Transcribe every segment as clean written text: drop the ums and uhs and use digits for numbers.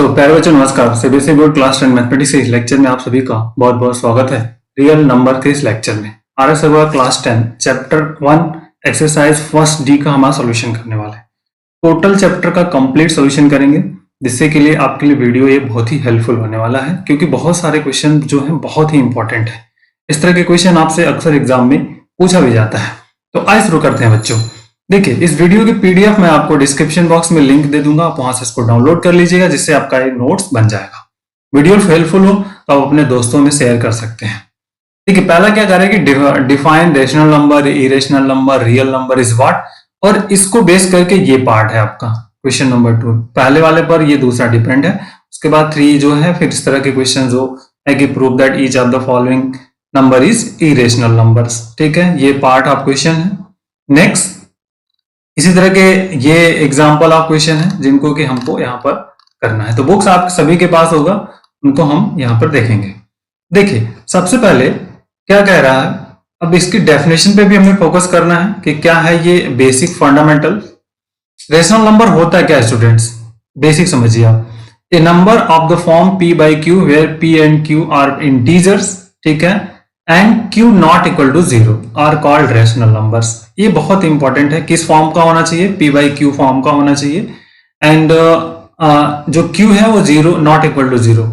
तो प्यारे बच्चों नमस्कार। सीबीएसई बोर्ड क्लास 10 मैथमेटिक्स के इस लेक्चर में आप सभी का बहुत बहुत स्वागत है। रियल नंबर के इस लेक्चर में R S class 10 chapter 1 exercise first D का हमारा सोल्यूशन करने वाला है। टोटल चैप्टर का कंप्लीट सोल्यूशन करेंगे, जिससे के लिए आपके लिए वीडियो ये बहुत ही हेल्पफुल होने वाला है, क्योंकि बहुत सारे क्वेश्चन जो है बहुत ही इंपॉर्टेंट है। इस तरह के क्वेश्चन आपसे अक्सर एग्जाम में पूछा भी जाता है। तो आइए शुरू करते हैं बच्चों। देखिए, इस वीडियो की पीडीएफ मैं आपको डिस्क्रिप्शन बॉक्स में लिंक दे दूंगा, आप वहां से इसको डाउनलोड कर लीजिएगा, जिससे आपका एक नोट्स बन जाएगा। वीडियो हेल्पफुल हो तो आप अपने दोस्तों में शेयर कर सकते हैं। ठीक है, पहला क्या करें कि define rational number, irrational number, real number is what, और इसको बेस करके ये पार्ट है आपका क्वेश्चन नंबर 2। पहले वाले पर ये दूसरा डिपेंड है। उसके बाद 3 जो है फिर इस तरह के क्वेश्चन जो है कि prove that each of the following number is irrational numbers. ठीक है, ये पार्ट ऑफ क्वेश्चन है। नेक्स्ट इसी तरह के ये एग्जाम्पल ऑफ क्वेश्चन है जिनको कि हमको यहाँ पर करना है। तो बुक्स आप सभी के पास होगा, उनको हम यहाँ पर देखेंगे। देखिए, सबसे पहले क्या कह रहा है, अब इसकी डेफिनेशन पे भी हमें फोकस करना है कि क्या है ये बेसिक फंडामेंटल। रेशनल नंबर होता है क्या स्टूडेंट्स, बेसिक समझिए आप। A number of the form p by q where p and q are integers, ठीक है, and q not equal to 0 are called rational numbers. ये बहुत इंपॉर्टेंट है, किस फॉर्म का होना चाहिए, p by q फॉर्म का होना चाहिए, एंड जो q है वो 0 नॉट इक्वल टू 0,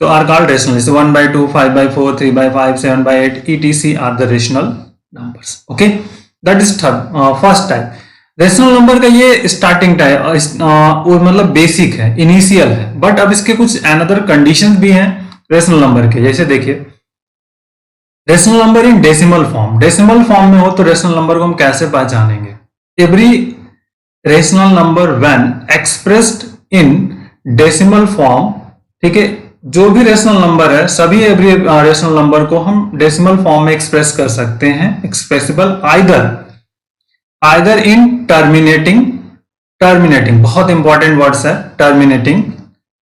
तो are called rational. 1 by 2, 5 by 4, 3 by 5, 7 by 8 etc are the rational numbers. Okay, that is first type. Rational number का ये स्टार्टिंग टाइप मतलब बेसिक है, इनिशियल है, बट अब इसके कुछ अनदर कंडीशंस भी हैं रेशनल नंबर के। जैसे देखिए, rational number in decimal form. Decimal form में हो तो रेशनल नंबर को हम कैसे पहचानेंगे। Every rational number when expressed in decimal form, ठीक है, जो भी रेशनल नंबर है सभी एवरी रेशनल नंबर को हम डेसिमल फॉर्म में एक्सप्रेस कर सकते हैं। एक्सप्रेसिबल आइदर इन टर्मिनेटिंग बहुत इंपॉर्टेंट वर्ड्स है, terminating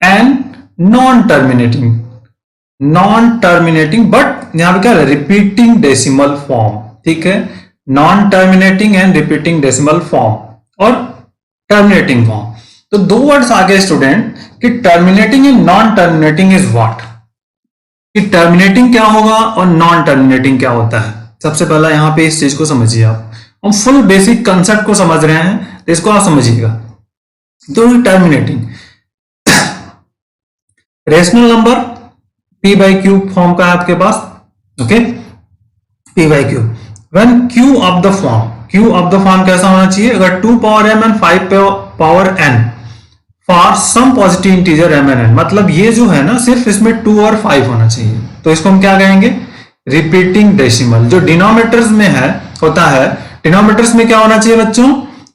and non terminating, but यहां पे क्या है, रिपीटिंग डेसिमल फॉर्म। ठीक है, non terminating and repeating decimal form और टर्मिनेटिंग फॉर्म। तो 2 वर्ड्स आगे स्टूडेंट कि terminating and non terminating is what, कि टर्मिनेटिंग क्या होगा और नॉन टर्मिनेटिंग क्या होता है। सबसे पहला यहां पे इस चीज को समझिए आप, हम फुल बेसिक कंसेप्ट को समझ रहे हैं तो इसको आप समझिएगा। तो terminating rational number p by q form का है आपके पास। Okay, p by q when q of the form कैसा होना चाहिए, अगर 2 power m and 5 power n for some positive integer m and n, मतलब ये जो है ना सिर्फ इसमें 2 और 5 होना चाहिए, तो इसको हम क्या कहेंगे, रिपीटिंग डेसिमल। जो डिनोमिनेटर्स में है होता है, डिनोमिनेटर्स में क्या होना चाहिए बच्चों,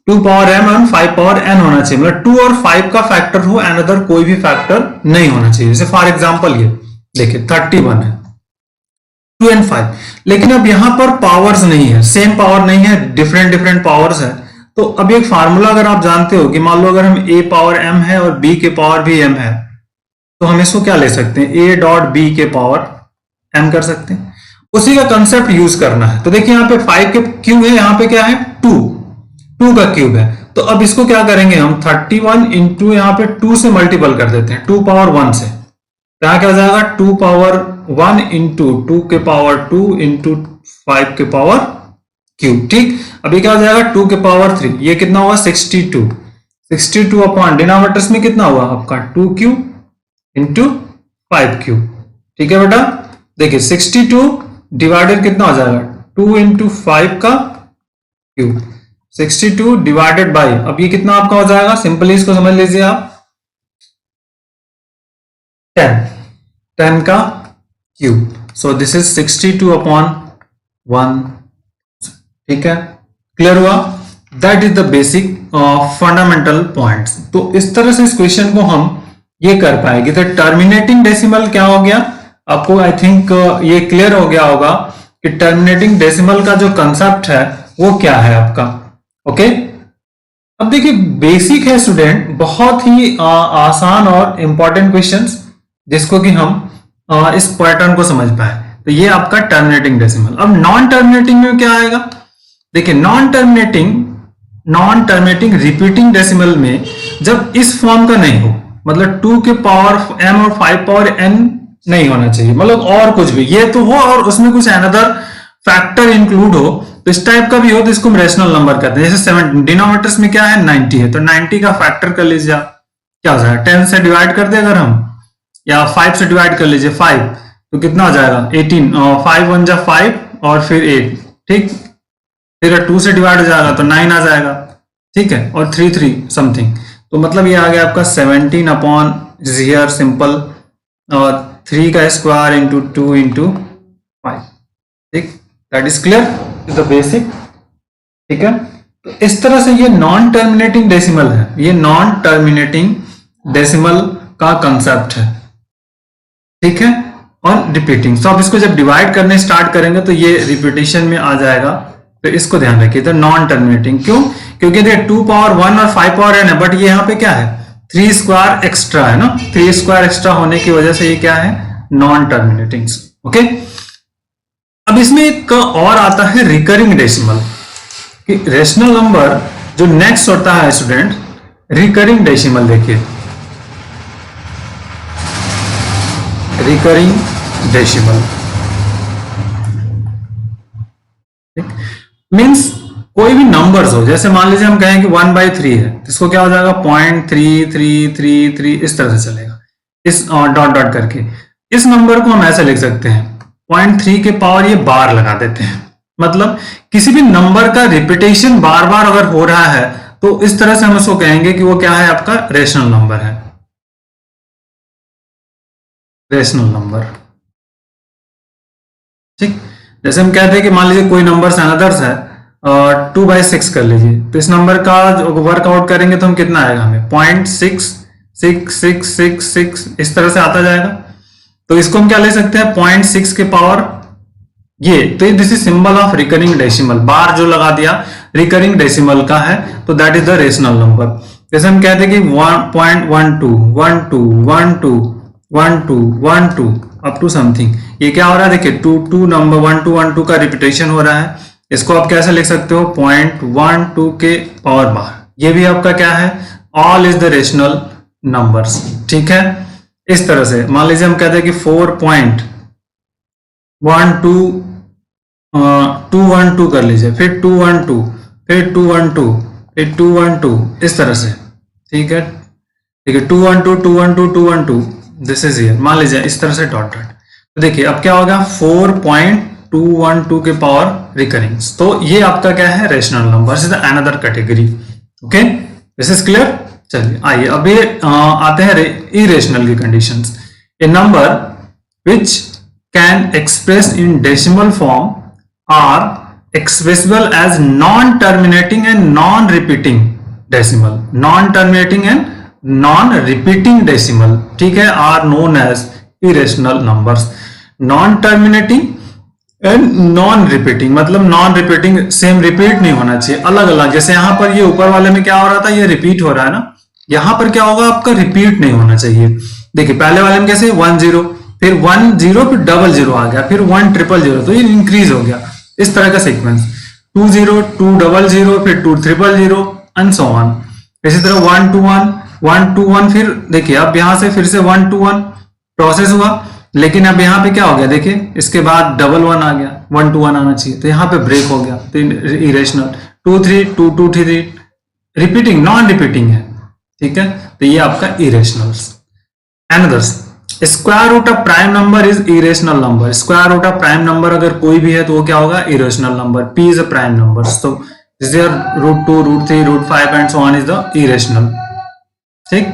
2 power m and 5 power n होना चाहिए, मतलब 2 और 5 का फैक्टर हो, अनदर कोई भी फैक्टर नहीं होना चाहिए। जैसे फॉर एग्जांपल ये देखिए 31 है, 2 and 5, लेकिन अब यहां पर पावर्स नहीं है, सेम पावर नहीं है, डिफरेंट पावर्स है। तो अब एक फार्मूला अगर आप जानते हो कि मान लो अगर हम a पावर m है और b के पावर भी m है, तो हम इसको क्या ले सकते हैं, a डॉट b के पावर m कर सकते हैं। उसी का कंसेप्ट यूज करना है। तो देखिए यहाँ पे 5 के क्यूब है, यहाँ पे क्या है 2 का क्यूब है, तो अब इसको क्या करेंगे हम 31 इंटू यहाँ पे 2 से मल्टीपल कर देते हैं, 2 पावर 1 से, यहां क्या हो जाएगा 2 पावर 1 इंटू 2 के पावर 2 इंटू 5 के पावर क्यूब। ठीक, अभी क्या हो जाएगा 2 के पावर 3, ये कितना हुआ 62 अपॉन डिनोमिनेटर्स में कितना हुआ आपका 2 क्यूब इंटू 5 क्यूब। ठीक है बेटा, देखिए 62 डिवाइडेड कितना हो जाएगा 2 इंटू 5 का क्यूब, 62 डिवाइडेड बाई, अब ये कितना आपका हो जाएगा, सिंपली इसको समझ लीजिए आप 10 का cube, so this is 62 upon 1। ठीक है, क्लियर हुआ, that is the basic fundamental points. तो इस तरह से इस क्वेश्चन को हम ये कर पाएंगे। तो टर्मिनेटिंग डेसिमल क्या हो गया आपको, आई थिंक ये क्लियर हो गया होगा कि टर्मिनेटिंग डेसिमल का जो कंसेप्ट है वो क्या है आपका। ओके, अब देखिए बेसिक है स्टूडेंट, बहुत ही आसान और इंपॉर्टेंट क्वेश्चंस जिसको कि हम इस पैटर्न को समझ पाए। तो ये आपका टर्मिनेटिंग डेसिमल। अब नॉन टर्मिनेटिंग में क्या आएगा, देखिए नॉन टर्मिनेटिंग रिपीटिंग डेसिमल में जब इस फॉर्म का नहीं हो, मतलब 2 के पावर m और 5 पावर n नहीं होना चाहिए, मतलब और कुछ भी ये तो हो और उसमें कुछ अनदर फैक्टर इंक्लूड हो, तो इस टाइप का भी हो तो इसको हम रेशनल नंबर कहते हैं। जैसे 7 डिनोमिनेटर्स में क्या है 90 है, तो 90 का फैक्टर कर लीजिए आप, क्या हो जाएगा 10 से डिवाइड कर दे अगर हम, या 5 से डिवाइड कर लीजिए 5, तो कितना हो जाएगा 18, 5 1 जा 5 और फिर 8, ठीक, फिर 2 से डिवाइड हो जाएगा तो 9 आ जाएगा, ठीक है, और 3 3 समथिंग, तो मतलब ये आ गया आपका 17 अपॉन हियर सिंपल, और 3 का स्क्वायर इंटू 2 इंटू 5, ठीक, that is clear the basic, ठीक है। तो इस तरह से ये नॉन टर्मिनेटिंग डेसिमल है, ये नॉन टर्मिनेटिंग डेसिमल का कंसेप्ट है, ठीक है, और रिपीटिंग। तो आप इसको जब डिवाइड करने स्टार्ट करेंगे तो ये रिपीटिशन में आ जाएगा, तो इसको ध्यान रखिए। तो नॉन टर्मिनेटिंग क्यों, क्योंकि देखिए 2 पावर 1 और 5 पावर n है, बट ये यहाँ पे क्या है 3 स्क्वायर एक्स्ट्रा है ना, 3 स्क्वायर एक्स्ट्रा होने की वजह से ये क्या है नॉन टर्मिनेटिंग, ओके। अब इसमें एक और आता है रिकरिंग डेसिमल, कि रेशनल नंबर जो नेक्स्ट होता है स्टूडेंट रिकरिंग डेसिमल, देखिए रिकरिंग डेसिमल मींस कोई भी नंबर्स हो, जैसे मान लीजिए हम कहें कि 1/3 है, तो इसको क्या हो जाएगा 0.3333 इस तरह से चलेगा, इस डॉट डॉट करके। इस नंबर को हम ऐसे लिख सकते हैं 0.3 के पावर ये बार लगा देते हैं, मतलब किसी भी नंबर का रिपीटेशन बार बार अगर हो रहा है तो इस तरह से हम उसको कहेंगे कि वो क्या है आपका रेशनल नंबर है, रेशनल नंबर, ठीक। जैसे हम कहते हैं कि मान लीजिए कोई नंबर अनदर्स है 2/6 कर लीजिए, तो इस नंबर का जो वर्कआउट करेंगे तो हम कितना आएगा हमें 0.6666 इस तरह से आता जाएगा। तो इसको हम क्या ले सकते हैं 0.6 के पावर ये, तो this is symbol of recurring decimal, bar जो लगा दिया रिकरिंग डेसिमल का है, तो that is the rational number. जैसे हम कहते हैं कि 1.12 अप टू समथिंग, ये क्या हो रहा है देखिए 2 नंबर 12 का रिपीटेशन हो रहा है, इसको आप कैसे लिख सकते हो 0.12 के पावर बार, ये भी आपका क्या है all is the rational numbers, ठीक है। इस तरह से मान लीजिए हम कहते हैं कि 4.212 कर लीजिए, फिर 212, फिर 212, फिर 212 इस तरह से, ठीक है, ठीक है 212 दिस इज हियर, मान लीजिए इस तरह से डॉट डॉट, तो देखिए अब क्या होगा 4.212 के पावर रिकरिंग, तो ये आपका क्या है rational number is another category, okay this is clear. चलिए आइए अब ये आते हैं इरेशनल की conditions. A number which can express in decimal form are expressible as non-terminating and non-repeating decimal, non-terminating and non-repeating decimal, ठीक है, are known as irrational numbers। non-terminating and non-repeating मतलब non-repeating सेम रिपीट नहीं होना चाहिए, अलग अलग, जैसे यहाँ पर ये ऊपर वाले में क्या हो रहा था ये रिपीट हो रहा है ना, यहाँ पर क्या होगा आपका रिपीट नहीं होना चाहिए। देखिए पहले वाले में कैसे 10 फिर 10 फिर 00 आ गया, फिर 100 तो ये इंक्रीज हो गया, इस तरह का सीक्वेंस 20 200 फिर 200 एंड सो ऑन। इसी तरह 121 फिर देखिए अब यहां से फिर से 121 प्रोसेस हुआ, लेकिन अब यहाँ पे क्या हो गया देखिए इसके बाद 11 आ गया, 121 आना चाहिए, तो यहाँ पे ब्रेक हो गया, तो इरेशनल 23223 रिपीटिंग नॉन रिपीटिंग है, ठीक है, तो ये आपका irrationals. Another's square root of prime number is irrational number, square root of prime number अगर कोई भी है तो वो क्या होगा irrational number, p is a prime number, so is there √2 √3 √5 and so on is the irrational, ठीक।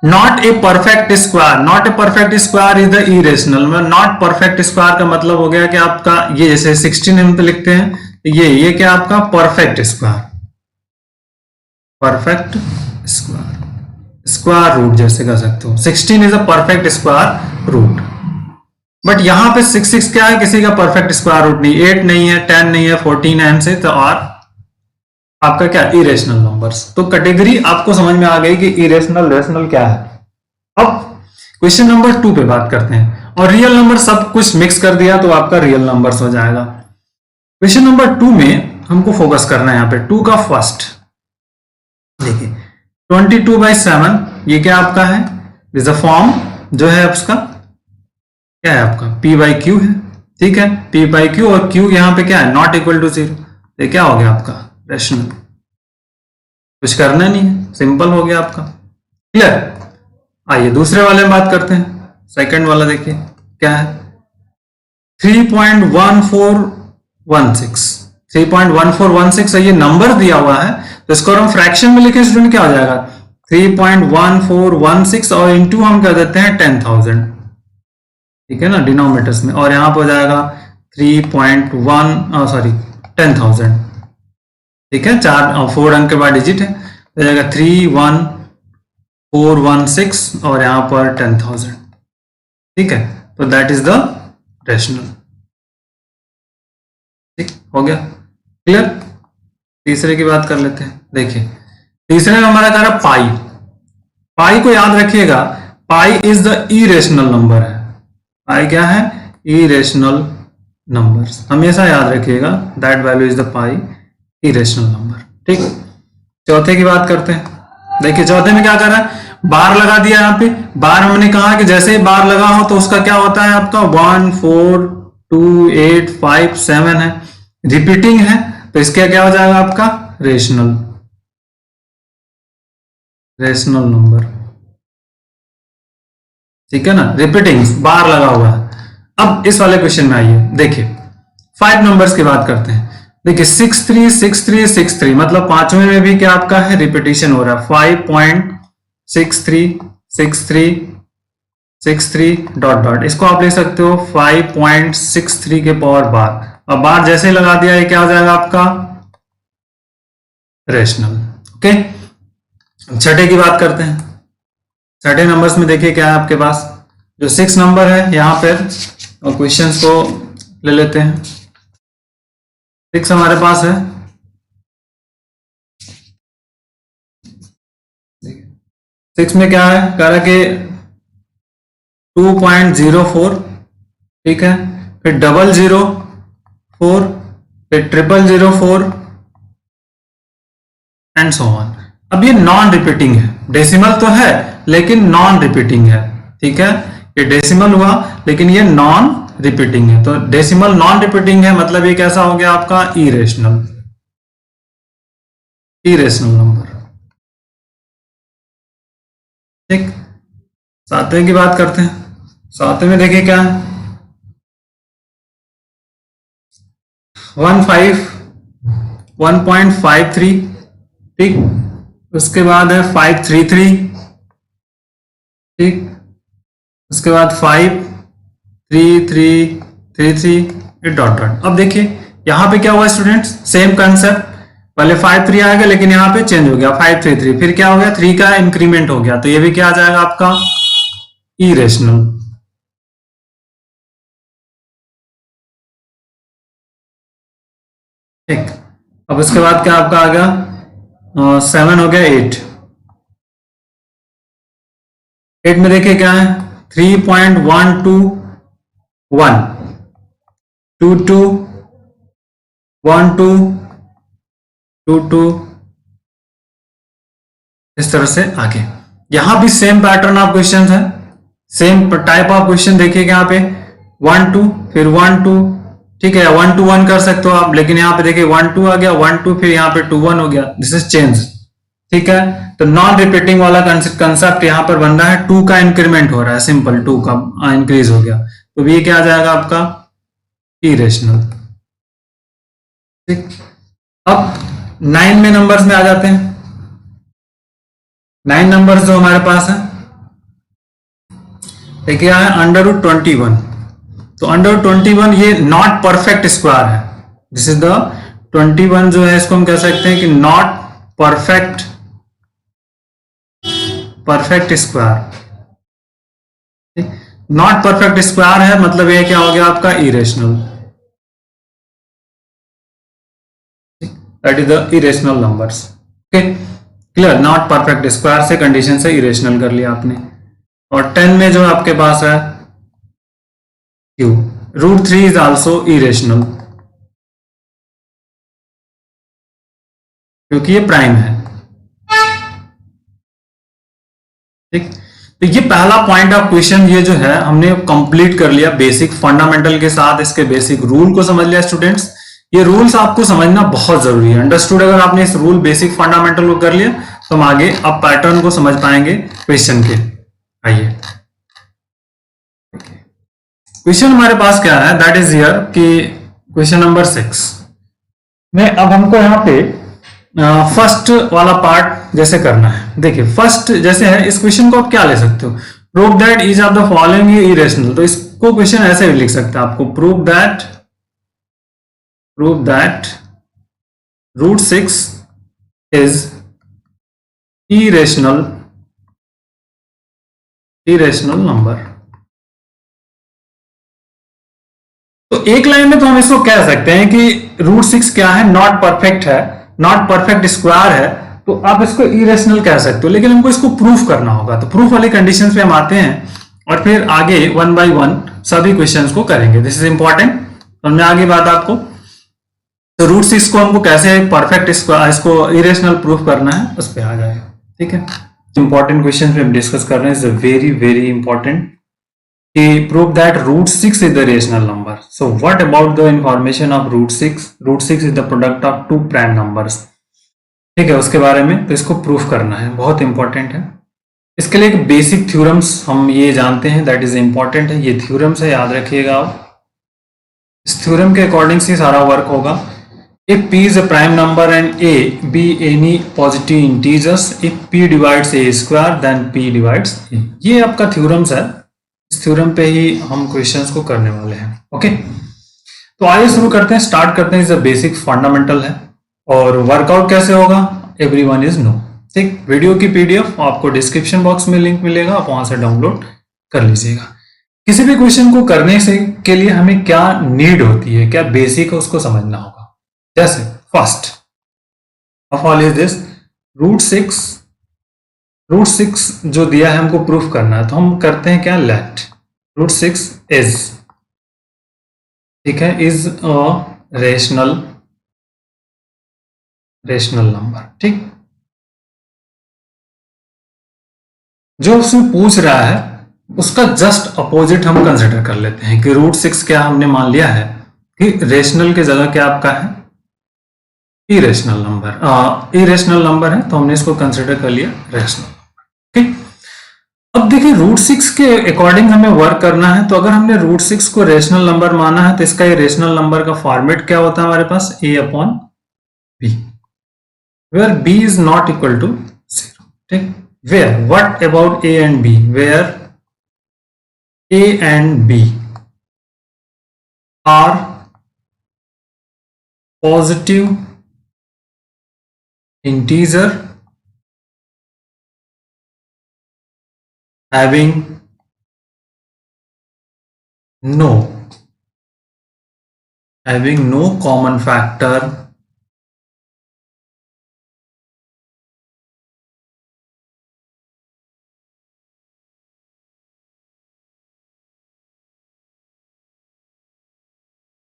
Not a perfect square, not a perfect square is the irrational, not perfect square का मतलब हो गया कि आपका ये जैसे 16 हम पे लिखते हैं, ये क्या आपका perfect square, perfect square, square root जैसे कह सकते हो, 16 is a perfect square root, but यहां पे 6 क्या है किसी का परफेक्ट स्क्वायर रूट नहीं, 8 नहीं है, 10 नहीं है, 14 है से, तो और आपका क्या इरेशनल नंबर्स। तो कैटेगरी आपको समझ में आ गई कि इरेशनल रेशनल क्या है। अब क्वेश्चन नंबर 2 पे बात करते हैं, और रियल नंबर सब कुछ मिक्स कर दिया तो आपका रियल नंबर्स हो जाएगा। क्वेश्चन नंबर 2 में हमको फोकस करना है यहाँ पे 2 का फर्स्ट, देखिए 22/7 ये क्या आपका है, इज अ फॉर्म जो है उसका क्या है आपका p बाई क्यू है, ठीक है, p बाई क्यू, और q यहाँ पे क्या है, नॉट इक्वल टू 0, ये क्या हो गया आपका रेशनल, कुछ करना नहीं है, सिंपल हो गया आपका। क्लियर। आइए दूसरे वाले में बात करते हैं। सेकंड वाला देखिए क्या है, 3.1416, 3.1416 ये नंबर दिया हुआ है, तो इसको हम फ्रैक्शन में लिखें स्टूडेंट क्या हो जाएगा 3.1416 और इंटू हम कर देते हैं 10,000, ठीक है ना, डिनोमिनेटर्स में, और यहां पर हो जाएगा 10,000, ठीक है, 4 अंक के बाद डिजिट है, तो जाएगा 31416 और यहां पर 10,000, ठीक है, तो दैट इज द रेशनल। ठीक हो गया, क्लियर। तीसरे की बात कर लेते हैं। देखिए तीसरे में हमारा कह रहा पाई, पाई को याद रखिएगा, pi is the irrational number है, पाई क्या है, इरेशनल नंबर, हमेशा याद रखिएगा, that value is the pi, irrational number. ठीक, चौथे की बात करते हैं। देखिए चौथे में क्या कर रहा है, बार लगा दिया यहाँ पे, बार हमने कहा कि जैसे ही बार लगा हो तो उसका क्या होता है आपका 1 4 2 8 5 7 है, रिपीटिंग है, तो इसका क्या हो जाएगा आपका रेशनल, रेशनल नंबर, ठीक है ना, रिपीटिंग बार लगा हुआ है। अब इस वाले क्वेश्चन में आइए, देखिए 5 नंबर्स की बात करते हैं। देखिए 636363 मतलब पांचवें में भी क्या आपका है, रिपीटिशन हो रहा है, 5.636363 डॉट डॉट, इसको आप लिख सकते हो 5.63 के पावर बार, अब बार जैसे लगा दिया ये क्या हो जाएगा आपका रेशनल। ओके, छठे की बात करते हैं। छठे नंबर्स में देखिए क्या है आपके पास, जो 6 नंबर है यहां पर क्वेश्चंस को ले लेते हैं। 6 हमारे पास है, 6 में क्या है, कह रहा कि 2.04, ठीक है, फिर 004, फिर 0004 एंड सो ऑन। अब ये नॉन रिपीटिंग है, डेसिमल तो है लेकिन नॉन रिपीटिंग है, ठीक है, ये डेसिमल हुआ लेकिन ये नॉन रिपीटिंग है, तो डेसिमल नॉन रिपीटिंग है मतलब ये कैसा हो गया आपका इरेशनल, इरेशनल नंबर। ठीक, सातवें की बात करते हैं। सातवें में देखिए क्या है, 153, ठीक, उसके बाद है 533, ठीक, उसके बाद 53333 डॉट डॉट। अब देखिए यहां पे क्या हुआ स्टूडेंट्स, सेम कंसेप्ट, पहले 53 आएगा लेकिन यहां पे चेंज हो गया 533, फिर क्या हो गया 3 का इंक्रीमेंट हो गया, तो ये भी क्या आ जाएगा आपका इरेशनल। ठीक, अब उसके बाद क्या आपका आ गया 7 हो गया 8, 8 में देखिए क्या है 3.121 22 12 22, इस तरह से आगे। यहां भी सेम पैटर्न ऑफ क्वेश्चन है, सेम टाइप ऑफ क्वेश्चन देखिएगा, यहाँ पे 1 2 फिर 1 2, ठीक है, 1 2 1 कर सकते हो आप, लेकिन यहाँ पे देखिए 1 2 आ गया, 1 2 फिर यहाँ पे 2 1 हो गया, दिस इज चेंज, ठीक है। तो नॉन रिपीटिंग वाला कंसेप्ट यहाँ पर बन रहा है, 2 का इंक्रीमेंट हो रहा है, सिंपल 2 का इंक्रीज हो गया, तो ये क्या आ जाएगा आपका इरेशनल। ठीक, अब 9 में नंबर्स में आ जाते हैं। 9 नंबर्स जो हमारे पास है, देखिए है √21, तो √21 ये नॉट परफेक्ट स्क्वायर है, दिस इज द 21 जो है इसको हम कह सकते हैं कि not perfect square, not perfect square है मतलब ये क्या हो गया आपका irrational, that is the irrational numbers. Okay, clear, not perfect square से कंडीशन से इरेशनल कर लिया आपने। और 10 में जो आपके पास है क्यू, √3 इज आल्सो इरेशनल, क्योंकि ये प्राइम है। ठीक, तो ये पहला पॉइंट ऑफ क्वेश्चन ये जो है हमने कंप्लीट कर लिया बेसिक फंडामेंटल के साथ, इसके बेसिक रूल को समझ लिया स्टूडेंट्स। ये रूल्स आपको समझना बहुत जरूरी है, अंडरस्टूड। अगर आपने इस रूल बेसिक फंडामेंटल को कर लिया तो हम आगे अब पैटर्न को समझ पाएंगे क्वेश्चन के। आइए क्वेश्चन हमारे पास क्या है, दैट इज हियर कि क्वेश्चन नंबर 6 में अब हमको यहाँ पे फर्स्ट वाला पार्ट जैसे करना है। देखिए फर्स्ट जैसे है, इस क्वेश्चन को आप क्या ले सकते हो, prove that each of the following is irrational. तो इसको क्वेश्चन ऐसे भी लिख सकते हैं आपको, prove that root 6 is irrational number. तो एक लाइन में तो हम इसको कह सकते हैं कि रूट 6 क्या है, नॉट परफेक्ट है, नॉट परफेक्ट स्क्वायर है, तो आप इसको इरेशनल कह सकते हो। लेकिन हमको इसको प्रूफ करना होगा, तो प्रूफ वाली कंडीशंस पे हम आते हैं और फिर आगे वन बाय वन सभी क्वेश्चंस को करेंगे। दिस इज इंपॉर्टेंट, समझ आगे बात आपको। तो रूट 6 को हमको कैसे परफेक्ट इसको इरेशनल प्रूफ करना है उस पर आ जाएगा, ठीक है। इंपॉर्टेंट क्वेश्चन पे हम डिस्कस कर रहे हैं, इज वेरी वेरी इंपॉर्टेंट कि prove that root 6 is the rational number. So what about the information of root 6? Root 6 is the product of two prime numbers, ठीक है, उसके बारे में तो इसको प्रूफ करना है, बहुत इंपॉर्टेंट है। इसके लिए एक बेसिक थ्योरम्स हम ये जानते हैं, दैट इज इंपॉर्टेंट है। ये थ्योरम्स है, याद रखिएगा आप। इस थ्योरम के अकॉर्डिंग से सारा वर्क होगा। If P is a prime number and A be any positive integers, if P divides A square, then P divides A. ये आपका थ्योरम्स है, इस थ्योरम पे ही हम क्वेश्चंस को करने वाले हैं। ओके, तो आइए शुरू करते हैं, स्टार्ट करते हैं। इस बेसिक फंडामेंटल है और वर्कआउट कैसे होगा, एवरीवन इज नो। ठीक, वीडियो की पीडीएफ आपको डिस्क्रिप्शन बॉक्स में लिंक मिलेगा, आप वहां से डाउनलोड कर लीजिएगा। किसी भी क्वेश्चन को करने से के लिए हमें क्या नीड होती है, क्या बेसिक है, उसको समझना होगा। जैसे first of all is this root 6 जो दिया है हमको प्रूफ करना है, तो हम करते हैं क्या, लेट रूट 6 इज, ठीक है, इज अ रेशनल नंबर। ठीक, जो उसमें पूछ रहा है उसका जस्ट अपोजिट हम कंसिडर कर लेते हैं कि रूट 6 क्या हमने मान लिया है कि रेशनल की जगह क्या आपका है, इरेशनल नंबर। इरेशनल नंबर है तो हमने इसको कंसिडर कर लिया रेशनल। ठीक, अब देखिए रूट 6 के अकॉर्डिंग हमें वर्क करना है। तो अगर हमने रूट 6 को रेशनल नंबर माना है तो इसका ये रेशनल नंबर का फॉर्मेट क्या होता है हमारे पास, a upon b, where b is not equal to 0। ठीक, where what about a and b, where a and b are positive integer having no common factor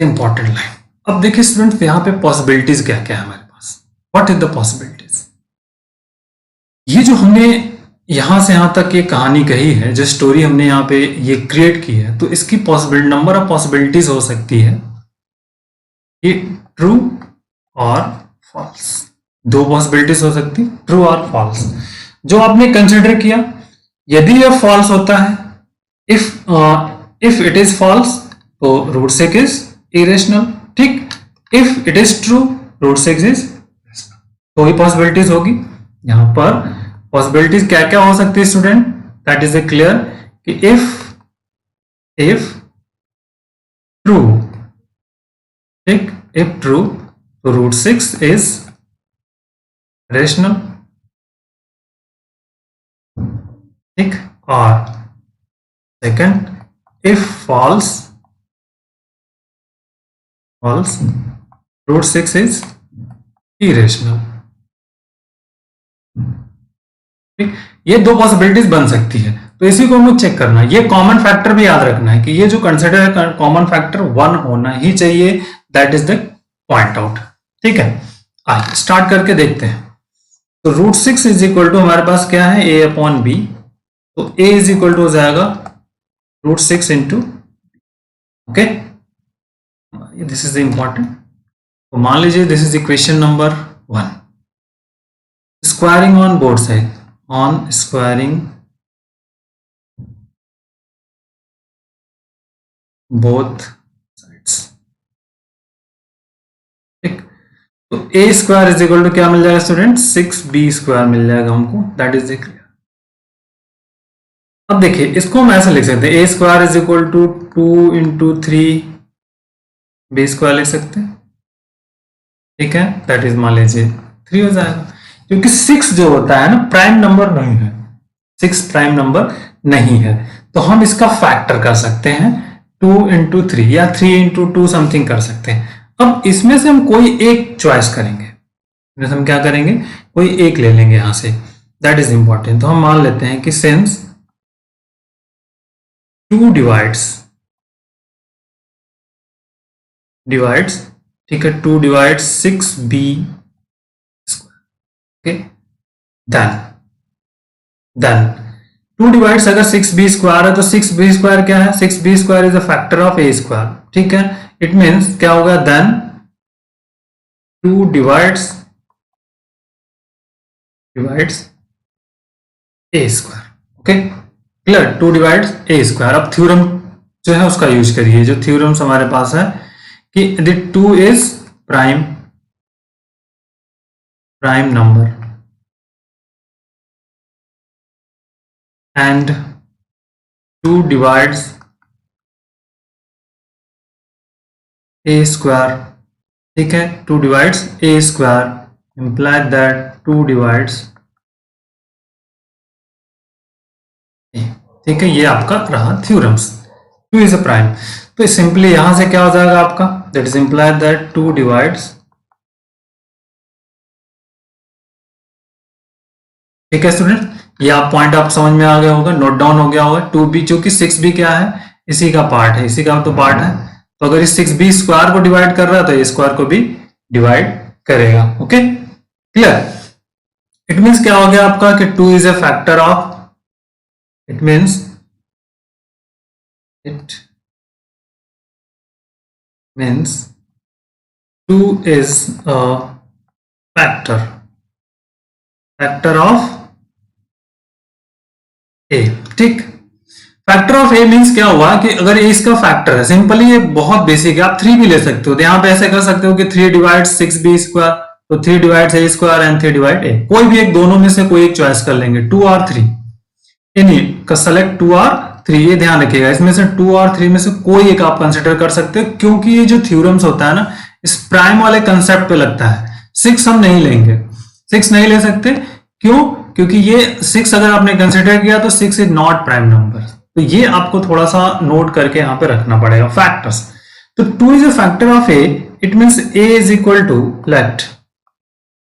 important line. अब देखिए student, यहां पे पॉसिबिलिटीज क्या क्या है हमारे पास, व्हाट इज द पॉसिबिलिटीज। ये जो हमने यहां से यहां तक ये कहानी कही है, जो स्टोरी हमने यहाँ पे ये क्रिएट की है, तो इसकी पॉसिबिलिटी नंबर ऑफ पॉसिबिलिटीज हो सकती है ये ट्रू और फॉल्स। दो पॉसिबिलिटीज हो सकती, ट्रू और फॉल्स। जो आपने कंसिडर किया, यदि यह फॉल्स होता है, इफ इट इज फॉल्स तो रूट 6 इज इरेशनल। ठीक, if it is true root 6 is, तो ही पॉसिबिलिटीज होगी। यहां पर पॉसिबिलिटीज क्या क्या हो सकती है student, that is a clear कि इफ ट्रू, ठीक, इफ ट्रू तो रूट 6 इज रेशनल। ठीक, और second if false root 6 is irrational. ठीक, ये दो पॉसिबिलिटीज बन सकती है, तो इसी को हमें चेक करना है। ये कॉमन फैक्टर भी याद रखना है कि ये जो कंसिडर है कॉमन फैक्टर 1 होना ही चाहिए, that is the point out. ठीक है, आइए स्टार्ट करके देखते हैं। तो रूट 6 इज इक्वल टू हमारे पास क्या है, a अपॉन b। तो a इज इक्वल टू हो जाएगा √6 into, okay, this is the important. तो मान लीजिए this is equation number 1, squaring on both side, on squaring both sides, ठीक। तो a square is equal to क्या मिल जाएगा स्टूडेंट, 6b स्क्वायर मिल जाएगा हमको, दैट इज क्लियर। अब देखिए इसको हम ऐसे लिख सकते हैं, a square is equal to 2 into 3b square लिख सकते हैं, ठीक है, दैट इज मान लीजिए 3 हो जाएगा, क्योंकि 6 जो होता है ना प्राइम नंबर नहीं है, 6 प्राइम नंबर नहीं है, तो हम इसका फैक्टर कर सकते हैं 2 इंटू 3 या 3 इंटू 2 समथिंग कर सकते हैं। अब इसमें से हम कोई एक चॉइस करेंगे, इसमें हम क्या करेंगे, कोई एक ले लेंगे यहां से, दैट इज इंपॉर्टेंट। तो हम मान लेते हैं कि सिंस 2 डिवाइड्स, ठीक है, 2 divides 6b square, okay, then 2 divides अगर 6b स्क्वायर है तो 6b स्क्वायर क्या है, 6b square is a factor of a square, ठीक है, इट मीन्स क्या होगा, then 2 divides a square, okay, clear, 2 divides a square. अब थ्योरम जो है उसका यूज करिए, जो थ्योरम्स हमारे पास है कि the 2 is prime number and 2 divides a square, ठीक है, 2 divides a square imply that 2 divides a, ठीक है, ये आपका रहा थ्योरम्स, 2 इज अ प्राइम। तो सिंपली यहां से क्या हो जाएगा आपका, that is implied that 2 divides, ठीक है स्टूडेंट, ये आप पॉइंट आप समझ में आ गया होगा, नोट डाउन हो गया होगा। 2b क्योंकि 6b क्या है, इसी का पार्ट है, इसी का तो पार्ट है, तो अगर इस 6b स्क्वायर को डिवाइड कर रहा है तो ये स्क्वायर को भी डिवाइड करेगा, ओके, क्लियर। इट मीन्स क्या हो गया आपका कि 2 is a factor of, it means 2 is a factor of a, ठीक। फैक्टर ऑफ a मीन्स क्या हुआ कि अगर a इसका फैक्टर है, सिंपली ये बहुत बेसिक है, आप 3 भी ले सकते हो, तो यहां पे ऐसे कर सकते हो कि 3 डिवाइड्स 6b स्क्वायर, तो 3 divides a square and 3 divide a, कोई भी एक, दोनों में से कोई एक चॉइस कर लेंगे, 2 और 3, इन्हीं का सेलेक्ट 2 और 3, ये ध्यान रखिएगा, इसमें से 2 और 3 में से कोई एक आप कंसिडर कर सकते हो, क्योंकि ये जो थ्योरम्स होता है ना इस प्राइम वाले कंसेप्ट पे लगता है। 6 हम नहीं लेंगे, 6 नहीं ले सकते, क्यों, क्योंकि ये 6 अगर आपने कंसिडर किया तो 6 इज नॉट प्राइम नंबर, तो ये आपको थोड़ा सा नोट करके यहां पे रखना पड़ेगा फैक्टर्स। तो 2 is a factor of a, it means a is equal to, let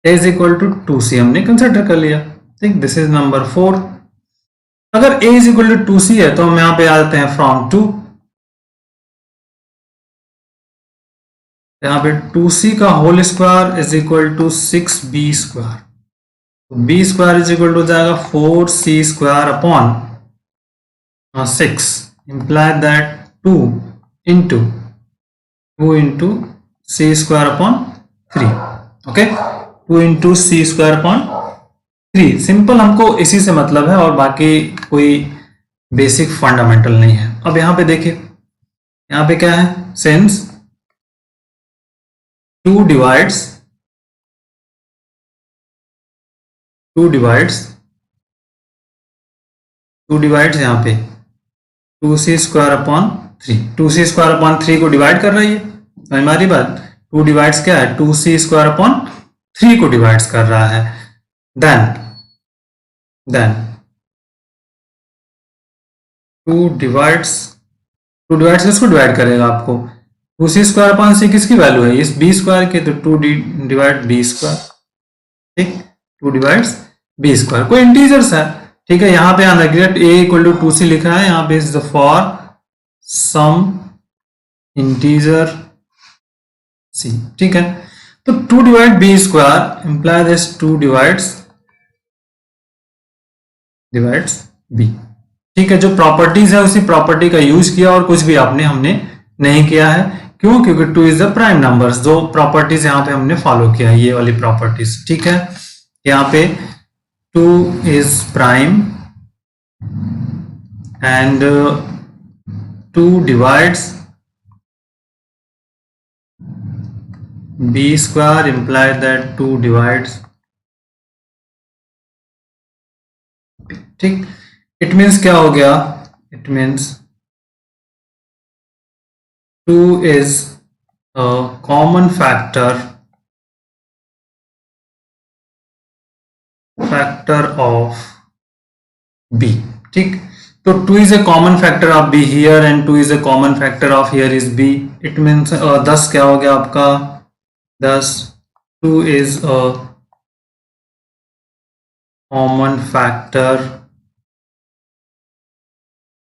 a is equal to 2c हमने कंसिडर कर लिया, ठीक, दिस इज नंबर 4। अगर a is equal to 2c है तो हम यहां पे आ जाते हैं फ्रॉम 2, यहां पे 2c का whole square is equal to 6b square, तो b square is equal to जाएगा 4c square upon 6, imply that 2 into c square upon 3, okay, 2 into c square upon 3, simple हमको इसी से मतलब है और बाकी कोई बेसिक फंडामेंटल नहीं है। अब यहां पे देखिए, यहां पे क्या है, सिंस 2 डिवाइड्स यहां पे 2c square upon 3, 2c square upon 3 को डिवाइड कर रही है, तो हमारी बात 2 डिवाइड्स क्या है, 2c स्क्वायर अपॉन 3 को डिवाइड्स कर रहा है, देन 2 डिवाइड्स किसको डिवाइड करेगा आपको, 2c स्क्वायर अपॉन c किसकी वैल्यू है, इस b स्क्वायर की, तो 2 डिवाइड b स्क्वायर, ठीक, 2 डिवाइड्स b स्क्वायर, कोई इंटीजर्स है, ठीक है, यहां पे ध्यान रखिए a इक्वल टू 2c लिखा है, यहां पे is for some integer c, ठीक है, तो 2 divide b square imply this 2 divides b, ठीक है, जो प्रॉपर्टीज है उसी प्रॉपर्टी का यूज किया और कुछ भी हमने नहीं किया है। क्यों? क्योंकि 2 इज द प्राइम नंबर्स। जो प्रॉपर्टीज यहाँ पे हमने फॉलो किया है, ये वाली प्रॉपर्टीज। ठीक है, यहाँ पे 2 is prime and 2 divides b square imply that 2 divides, ठीक। इट मीन्स क्या हो गया? It means 2 is a common factor of b, ठीक। तो 2 is a common factor of b here and 2 is a common factor of here is b. It means 10 क्या हो गया आपका? Thus 2 is a common factor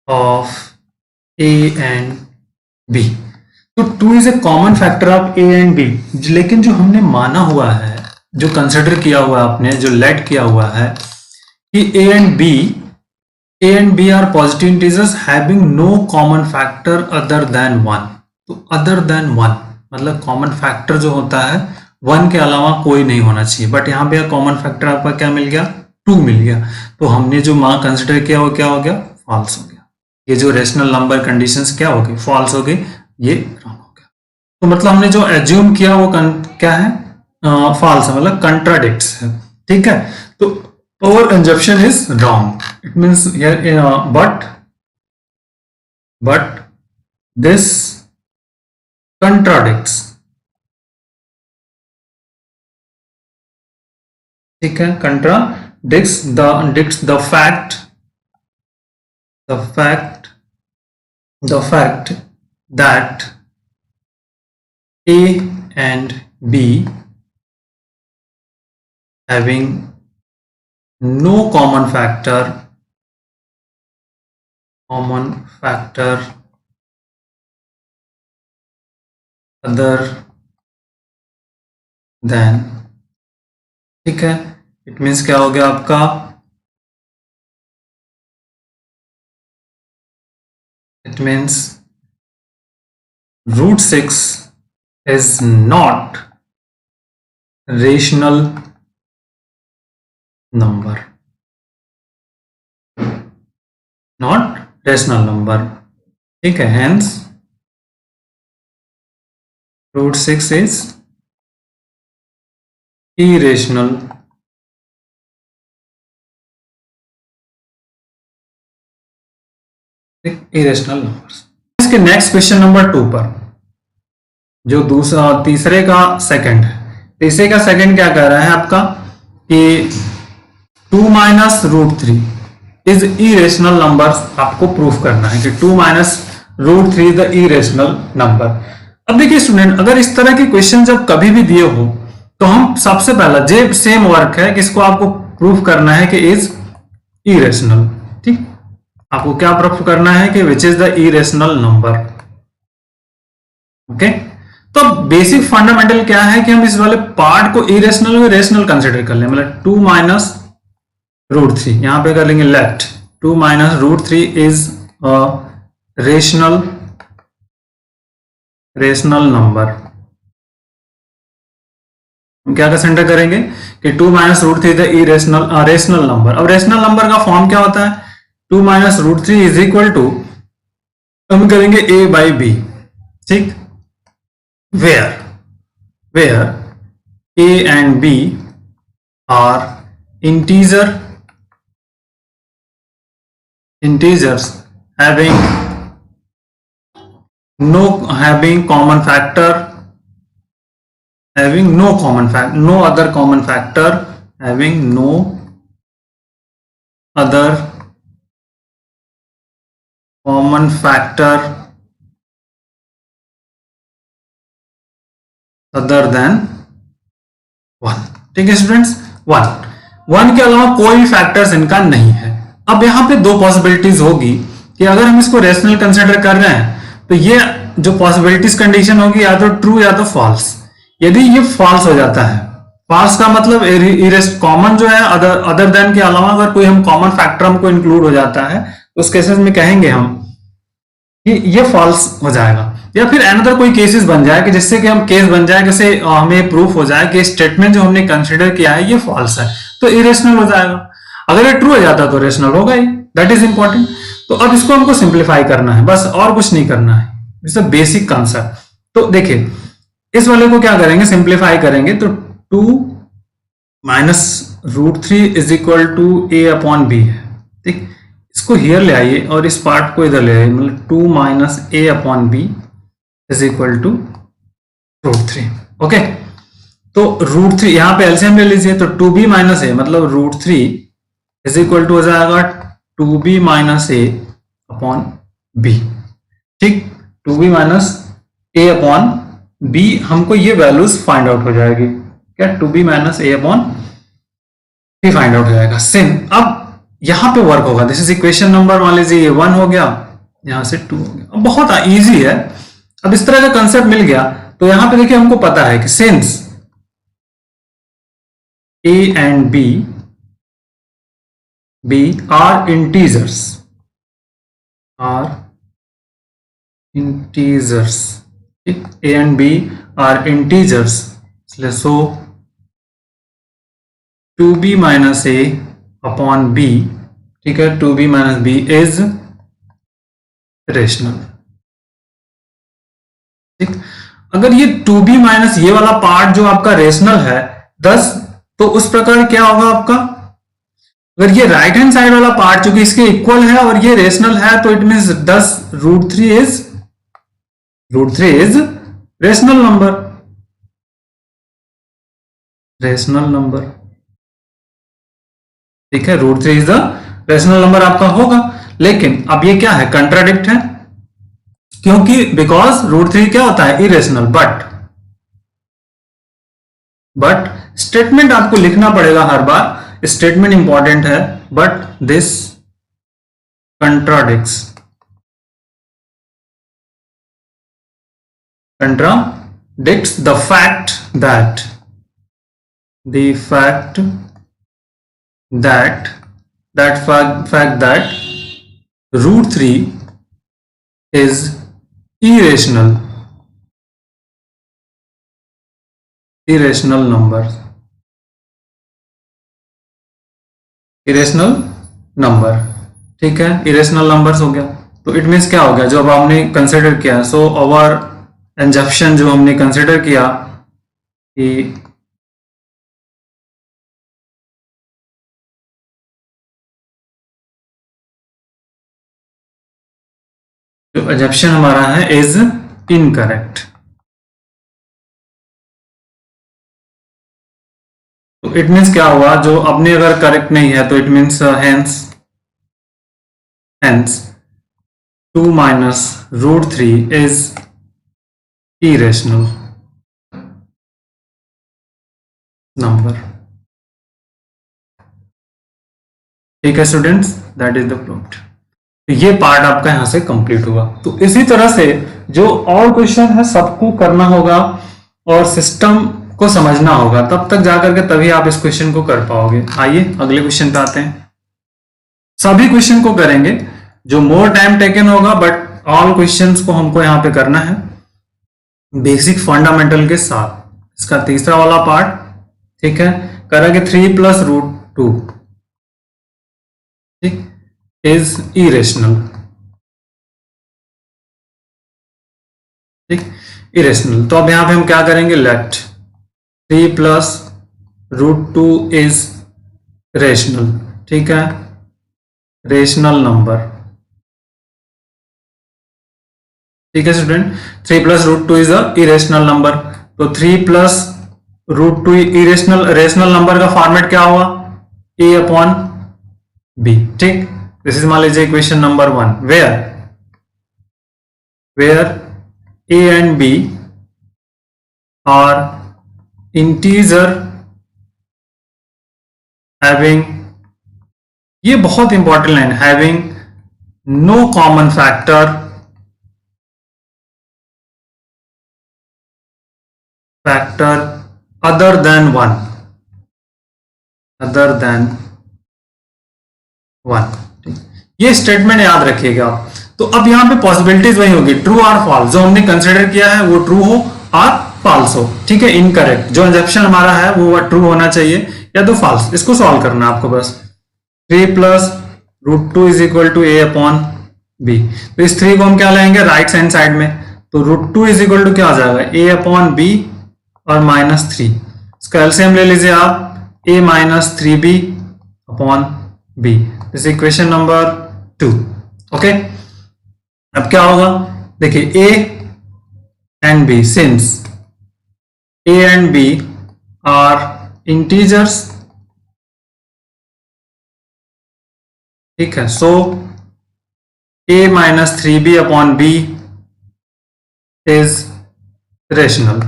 of a and b. तो 2 is a common factor of a and b, लेकिन जो हमने माना हुआ है, जो कंसिडर किया हुआ है आपने, जो लेट किया हुआ है कि a and b are positive integers having no common factor other than 1. तो other than 1 मतलब कॉमन फैक्टर जो होता है 1 के अलावा कोई नहीं होना चाहिए। बट यहाँ पे कॉमन फैक्टर आपका क्या मिल गया? 2 मिल गया। तो हमने जो मान कंसिडर किया वो क्या हो गया? फॉल्स हो गया। ये जो रेशनल नंबर कंडीशंस क्या हो गई? फॉल्स हो गई, ये रॉन्ग हो गया। तो मतलब हमने जो एज्यूम किया वो क्या है? फॉल्स है, मतलब कंट्राडिक्ट्स है। ठीक है, तो our assumption is wrong. It means here but this contradicts, ठीक है, contradicts the fact that A and B having no common factor other than, ठीक है। इट मीन्स क्या हो गया आपका? It means √6 is not rational number, ठीक है। Hence √6 is irrational numbers. इसके नेक्स्ट क्वेश्चन नंबर 2 पर, जो तीसरे का सेकंड है। तीसरे का सेकंड क्या कह रहा है आपका कि 2 माइनस √3 इज इरेशनल नंबर। आपको प्रूफ करना है कि 2 minus √3 is the irrational number. अब देखिए स्टूडेंट, अगर इस तरह के क्वेश्चन जब कभी भी दिए हो तो हम सबसे पहला जे सेम वर्क है कि इसको आपको प्रूफ करना है कि इज इरेशनल। ठीक, आपको क्या प्रूफ करना है कि which is the irrational number. Okay, तो बेसिक फंडामेंटल क्या है कि हम इस वाले पार्ट को इरेशनल और रेशनल कंसिडर कर लें। मतलब 2 माइनस √3 यहां पे कर लेंगे left. 2 minus √3 is rational number. हम क्या कंसिडर करेंगे कि 2 माइनस √3 इज रेशनल नंबर। अब रेशनल नंबर का फॉर्म क्या होता है? 2 माइनस √3 इज इक्वल टू, हम करेंगे a बाई b। ठीक, where a and b are integers having no common factor, having no other common factor other than 1। ठीक है स्टूडेंट्स, 1 के अलावा कोई फैक्टर्स इनका नहीं है। अब यहां पे दो पॉसिबिलिटीज होगी कि अगर हम इसको रेशनल कंसिडर कर रहे हैं तो ये जो पॉसिबिलिटीज कंडीशन होगी या तो ट्रू या तो फॉल्स। यदि ये फॉल्स हो जाता है, फॉल्स का मतलब कॉमन जो है अदर देन के अलावा अगर कोई हम कॉमन फैक्टर हमको इंक्लूड हो जाता है तो उस केसेस में कहेंगे हम कि ये फॉल्स हो जाएगा। या फिर अनदर कोई केसेस बन जाए कि जिससे कि हम केस बन जाए जैसे हमें प्रूफ हो जाए कि स्टेटमेंट जो हमने कंसिडर किया है ये फॉल्स है, तो इरेशनल हो जाएगा। अगर ये ट्रू हो जाता तो रेशनल होगा ही, दैट इज इंपॉर्टेंट। तो अब इसको हमको सिंप्लीफाई करना है, बस और कुछ नहीं करना है, इट्स अ बेसिक कांसेप्ट। तो देखिए इस वाले को क्या करेंगे, सिंप्लीफाई करेंगे तो 2 minus root 3 is equal to A upon B है। ठीक, इसको हियर ले आइए और इस पार्ट को इधर ले आइए, मतलब 2 minus A upon B is equal to root 3। Okay, तो रूट 3 यहां पे एलसीएम ले लीजिए, तो 2b माइनस ए मतलब रूट 3 इज इक्वल टू हो जाएगा 2b minus A upon B. ठीक, 2b minus A upon B, हमको ये वैल्यूज फाइंड आउट हो जाएगी क्या, 2b minus A upon B find out हो जाएगा। सेम अब यहां पे वर्क होगा, दिस इज इक्वेशन नंबर, मान लीजिए ये 1 हो गया, यहां से 2 हो गया। अब बहुत इजी है, अब इस तरह का कंसेप्ट मिल गया तो यहां पे देखिए हमको पता है कि since a and b are integers, ठीक, a and b are integers, so 2b minus a upon b, ठीक है, 2b minus b is rational. ठीक, अगर ये 2b माइनस ये वाला पार्ट जो आपका रेशनल है 10, तो उस प्रकार क्या होगा आपका, अगर ये राइट हैंड साइड वाला पार्ट चूंकि इसके इक्वल है और ये रेशनल है, तो it means 10 root 3 is rational number. ठीक है, root 3 is the rational number आपका होगा। लेकिन अब ये क्या है, कंट्राडिक्ट है, क्योंकि बिकॉज रूट 3 क्या होता है, इरेशनल। बट स्टेटमेंट आपको लिखना पड़ेगा हर बार, स्टेटमेंट इंपॉर्टेंट है, but this contradicts the fact that root 3 is irrational number. ठीक है, इरेशनल नंबर्स हो गया, तो इट मीन्स क्या हो गया, जो अब हमने कंसिडर किया, सो ओवर एंजप्शन जो हमने कंसिडर किया कि जो एजप्शन हमारा है इज इनकरेक्ट। तो इट मीन्स क्या हुआ, जो अपने अगर करेक्ट नहीं है तो it means hence 2 minus root 3 is irrational number। ठीक है students, that is the proved. ये पार्ट आपका यहां से कंप्लीट हुआ। तो इसी तरह से जो और क्वेश्चन है सबको करना होगा और सिस्टम को समझना होगा, तब तक जाकर के तभी आप इस क्वेश्चन को कर पाओगे। आइए अगले क्वेश्चन पे आते हैं। सभी क्वेश्चन को करेंगे, जो मोर टाइम टेकन होगा, बट ऑल क्वेश्चंस को हमको यहां पे करना है बेसिक फंडामेंटल के साथ। इसका तीसरा वाला पार्ट, ठीक है, करेंगे 3 प्लस रूट 2 ठीक इज इरेशनल। ठीक, इरेशनल। तो अब यहां पे हम क्या करेंगे, let 3 plus root 2 is rational. ठीक है, रेशनल नंबर। ठीक है student, 3 plus root 2 is a irrational number. तो 3 plus root 2 irrational rational number का फॉर्मेट क्या हुआ, ए अपॉन बी। ठीक, दिस इज मान लीजिए equation number 1 where A and B are integer having, ये बहुत important line, having no common factor other than 1, ये स्टेटमेंट याद रखिएगा आप। तो अब यहाँ पे पॉसिबिलिटीज वही होगी, ट्रू और फॉल्स, जो हमने कंसिडर किया है वो ट्रू हो और फॉल्स हो, ठीक है। इनकरेक्ट जो एग्जप्शन हमारा है वो ट्रू होना चाहिए या तो फॉल्स। इसको सॉल्व करना है आपको बस। 3 plus root two is equal to A upon B. तो इस 3 को हम क्या लेंगे राइट हैंड साइड में, तो root two is equal to क्या आ जाएगा ए अपॉन बी और -3। इसका एलसीएम ले लीजिए आप, a minus 3b upon b। This equation number 2। Okay, अब क्या होगा देखिए, a and b, since a and b are integers, ठीक है, so a minus 3b upon b is rational,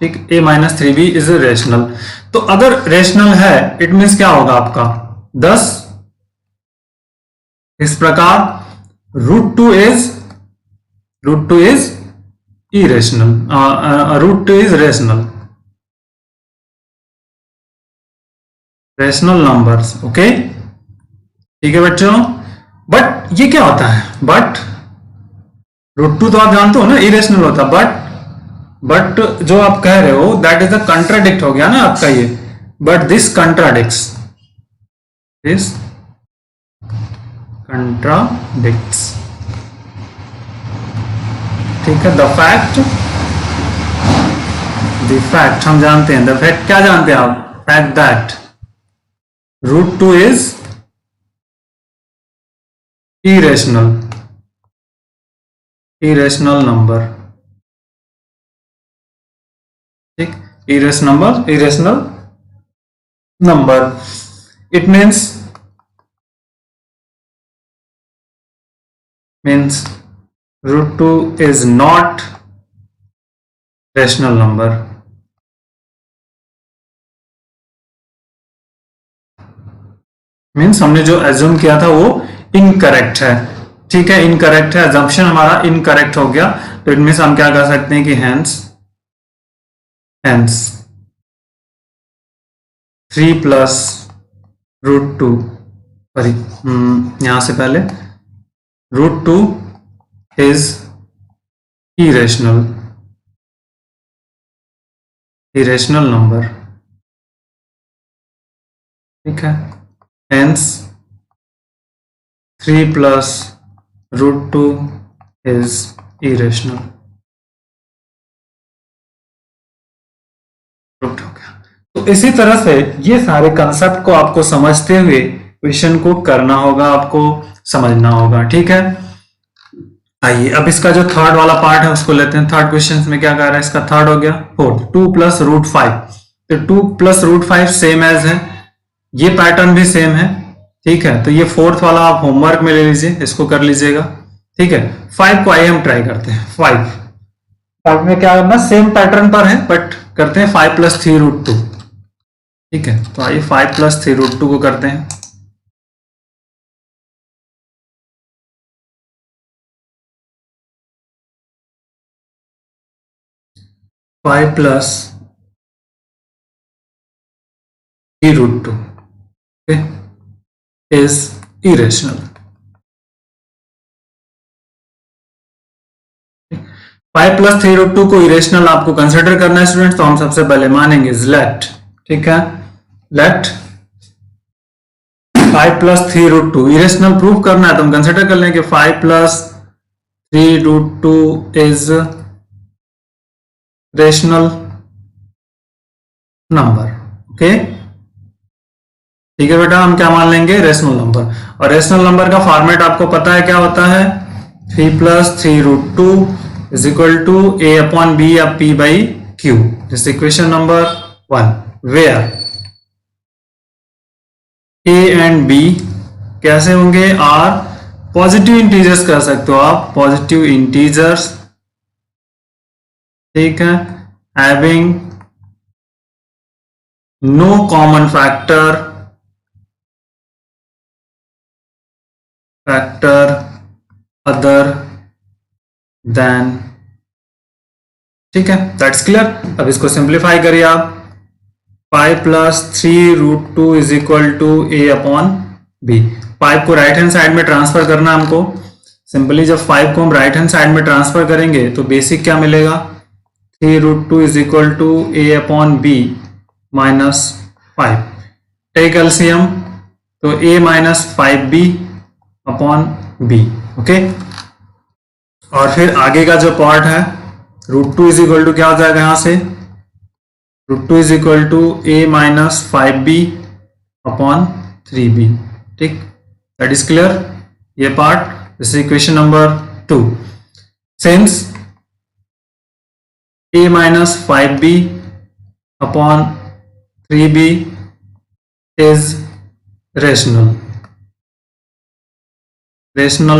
ठीक, a minus 3b is rational. तो अगर rational है इट मीन्स क्या होगा आपका 10। इस प्रकार root two is irrational, root two is rational, rational numbers. Okay, ठीक है बच्चों। बट ये क्या होता है, बट रूट टू तो आप जानते हो ना इरेशनल होता है, बट जो आप कह रहे हो दैट इज अ कंट्राडिक्ट हो गया ना आपका ये, बट दिस कंट्राडिक्ट्स, ठीक है। द फैक्ट हम जानते हैं, द फैक्ट क्या जानते हैं आप, fact that root two is irrational number, ठीक, irrational number. It means root two is not rational number. Means हमने जो एज्यूम किया था वो इनकरेक्ट है, ठीक है, इनकरेक्ट है, एजम्पशन हमारा इनकरेक्ट हो गया। तो इट मीन्स हम क्या कर सकते हैं कि hence 3 plus root two, sorry यहां से पहले root two is irrational number, ठीक है। Hence 3 plus root two is irrational. तो इसी तरह से ये सारे कंसेप्ट को आपको समझते हुए क्वेश्चन को करना होगा, आपको समझना होगा, ठीक है। आइए अब इसका जो थर्ड वाला पार्ट है उसको लेते हैं। थर्ड क्वेश्चन में क्या कह रहा है, इसका थर्ड हो गया 4, 2 प्लस रूट 5। तो 2 प्लस रूट 5 सेम एज है, ये पैटर्न भी सेम है, ठीक है। तो ये फोर्थ वाला आप होमवर्क में ले लीजिए, इसको कर लीजिएगा, ठीक है। 5 को आइए हम ट्राई करते हैं। 5 में क्या करना, सेम पैटर्न पर है बट करते हैं 5 प्लस 3 रूट 2, ठीक है। तो आइए 5 प्लस 3 रूट 2 को करते हैं। Five plus 3 root 2 is irrational. 5 plus 3 root 2 को इरेशनल आपको कंसिडर करना है स्टूडेंट, तो हम सबसे पहले मानेंगे लेट, ठीक है, let 5 plus 3 root 2 irrational prove करना है तो हम कंसिडर कर लेंगे 5 plus 3 root 2 is rational number. Okay, ठीक है बेटा, हम क्या मान लेंगे, रेशनल नंबर। और रेशनल नंबर का फॉर्मेट आपको पता है क्या होता है, 3 plus 3 root 2 is equal to a upon b या p by q। This equation number 1 where a and b कैसे होंगे, आर पॉजिटिव इंटीजर्स कर सकते हो आप, पॉजिटिव इंटीजर्स, ठीक है, having no common factor other than, ठीक है, दैट्स क्लियर। अब इसको सिंप्लीफाई करिए आप, 5 plus 3 root 2 is equal to a upon b। 5 को राइट हैंड साइड में ट्रांसफर करना हमको। सिंपली जब 5 को हम राइट हैंड साइड में ट्रांसफर करेंगे तो बेसिक क्या मिलेगा, 3√2 is equal to a upon b minus 5। Take LCM, तो a minus 5b upon b। Okay, और फिर आगे का जो पार्ट है √2 इज इक्वल टू क्या हो जाएगा, यहां से √2 is equal to a minus 5b upon 3b। ठीक, दैट इज क्लियर ये पार्ट। This is equation number 2। Since a minus 5b upon 3b is rational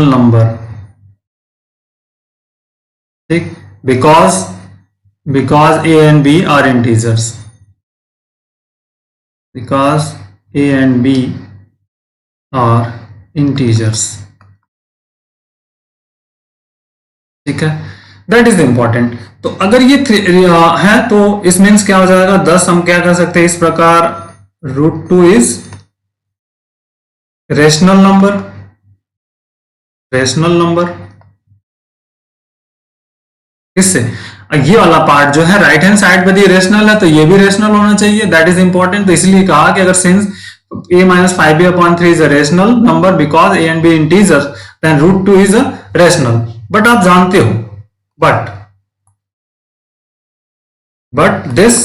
number. ठीक, because a and b are integers, because a and b are integers। ठीक है, that is important. तो अगर ये है तो इस मीन्स क्या हो जाएगा, 10 हम क्या कर सकते हैं इस प्रकार, √2 इज रेशनल नंबर। किससे, ये वाला पार्ट जो है राइट हैंड साइड पे रेशनल है तो ये भी रेशनल होना चाहिए, दैट इज इंपॉर्टेंट। तो इसलिए कहा कि अगर since a minus 5b upon 3 is a rational number because a and b इंटीजर, then √2 is a rational. But आप जानते हो, but this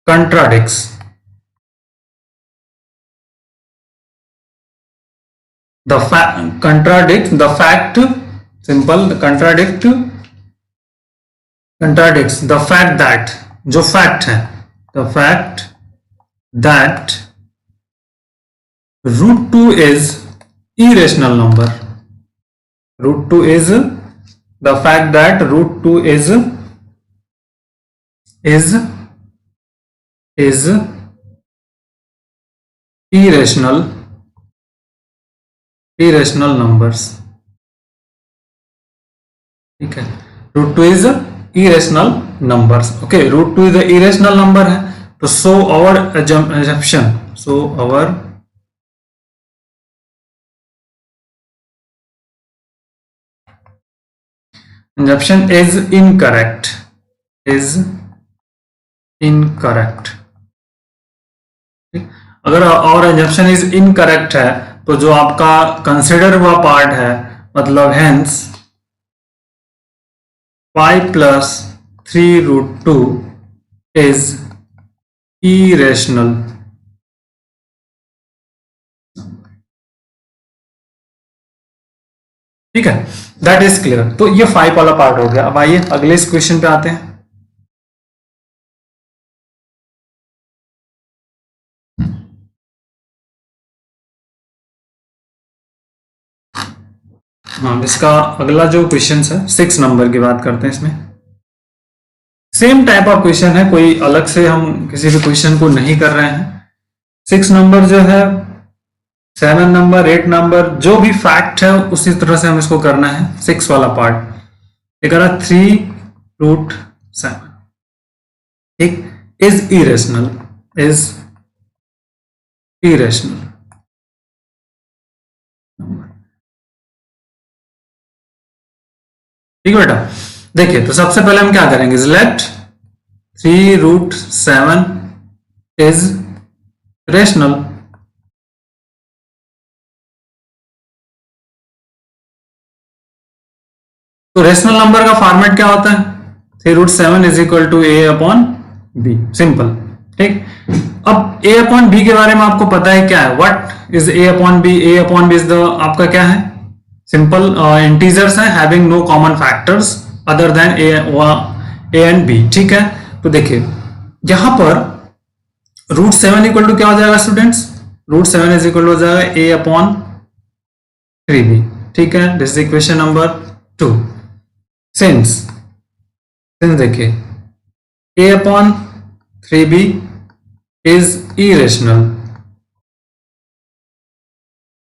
contradicts the fact, simple, contradicts the fact that, जो फैक्ट है, the fact that √2 is irrational number। √2 is the fact that √2 is irrational numbers। ठीक है, √2 is irrational numbers। Okay, √2 is a irrational number है, तो so our assumption is incorrect। अगर और assumption is incorrect है तो जो आपका कंसिडर हुआ पार्ट है, मतलब हेंस 5 plus 3√2 is irrational। ठीक है, दैट इज क्लियर। तो ये 5 वाला पार्ट हो गया। अब आइए अगले इस क्वेश्चन पे आते हैं। हाँ, इसका अगला जो क्वेश्चन है 6 नंबर की बात करते हैं। इसमें सेम टाइप ऑफ क्वेश्चन है, कोई अलग से हम किसी भी क्वेश्चन को नहीं कर रहे हैं। 6 नंबर जो है, 7 नंबर, 8 नंबर, जो भी फैक्ट है उसी तरह से हम इसको करना है। 6 वाला पार्ट ये करा 3√7, ठीक, इज इरेशनल। ठीक है बेटा, देखिए तो सबसे पहले हम क्या करेंगे, लेट 3√7 इज रेशनल। तो रेशनल नंबर का फॉर्मेट क्या होता है, 3√7 is equal to a upon b, simple. ठीक, अब a अपॉन b के बारे में आपको पता है क्या है, what is a upon b। a upon b is the आपका क्या है, सिंपल इंटीजर्स है having no common factors other than a and b। ठीक है, तो देखिए यहां पर √7 इक्वल टू क्या हो जाएगा स्टूडेंट्स, √7 इज इक्वल हो जाएगा a अपॉन 3b। ठीक है, this is equation number 2। Since देखिए a upon 3b is irrational,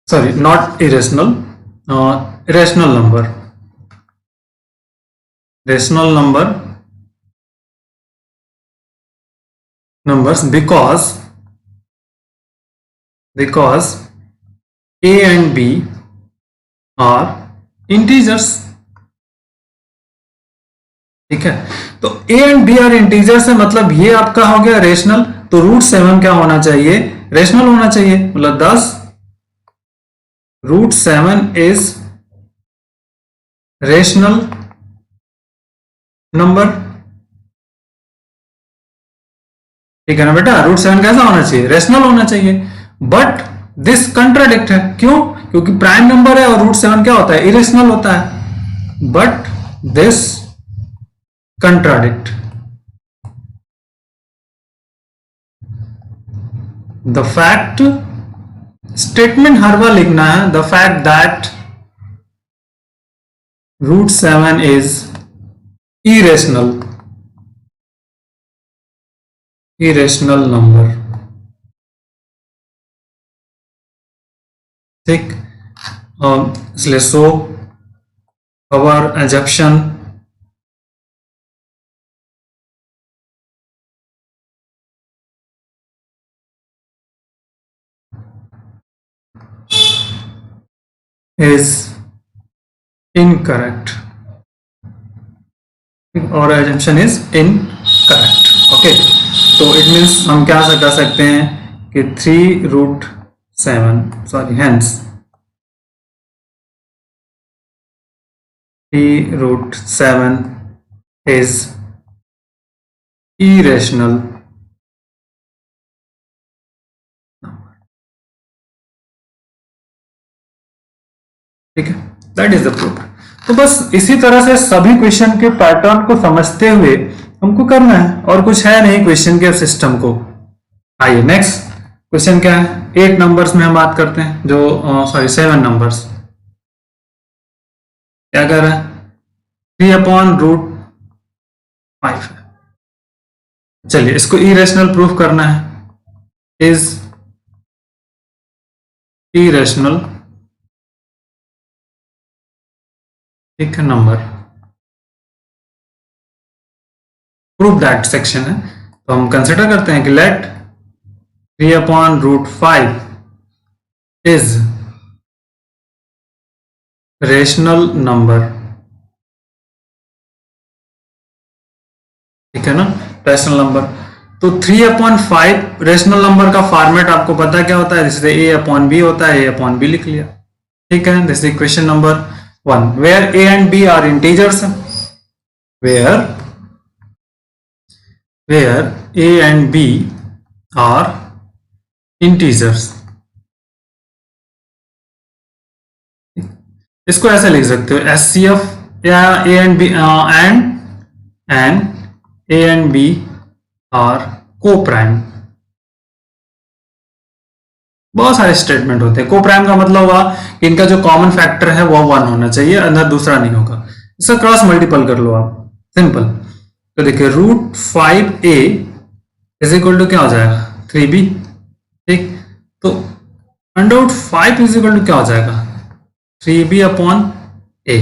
sorry not irrational, rational number numbers because A and B are integers। ठीक है, तो A and B are integers है, मतलब ये आपका हो गया रेशनल। तो √7 क्या होना चाहिए? रेशनल होना चाहिए। मतलब 10 √7 इज रेशनल नंबर। ठीक है ना बेटा, √7 कैसा होना चाहिए? रेशनल होना चाहिए। बट दिस कंट्राडिक्ट है, क्यों? क्योंकि प्राइम नंबर है और √7 क्या होता है? इरेशनल होता है। But this contradict the fact, statement हर बार लिखना है, the fact that √7 is irrational number. ठीक, इसलिए so our assumption is incorrect, और assumption is incorrect। ओके, तो इट मीन्स हम क्या कर सकते हैं कि 3√7 सॉरी हेंस 3√7 is irrational। ठीक है, दैट इज द प्रूफ। तो बस इसी तरह से सभी क्वेश्चन के पैटर्न को समझते हुए हमको करना है, और कुछ है नहीं क्वेश्चन के सिस्टम को। आइए नेक्स्ट क्वेश्चन क्या है? 8 नंबर्स में हम बात करते हैं, जो सॉरी 7 नंबर्स। क्या कर रहा है? 3/√5। चलिए इसको इरेशनल प्रूफ करना है। इज इरेशनल, ठीक है, नंबर। प्रूफ दैट सेक्शन है, तो हम कंसिडर करते हैं कि लेट 3/√5 इज रेशनल नंबर। ठीक है ना, रेशनल नंबर। तो 3/5 रेशनल नंबर का फॉर्मेट आपको पता क्या होता है? जैसे A/B होता है, A/B लिख लिया। ठीक है, this is question number 1 where A and B are integers. Where A and B are integers. इसको ऐसे लिख सकते हो SCF या A and B and A and B are coprime. बहुत सारे स्टेटमेंट होते हैं। को-प्राइम का मतलब हुआ कि इनका जो कॉमन फैक्टर है वो 1 होना चाहिए, अंदर दूसरा नहीं होगा। इसका क्रॉस मल्टीपल कर लो आप, सिंपल। तो देखिए √5A इज इक्वल टू क्या हो जाएगा? 3B। ठीक, तो √5 इज इक्वल टू क्या हो जाएगा? 3B/A।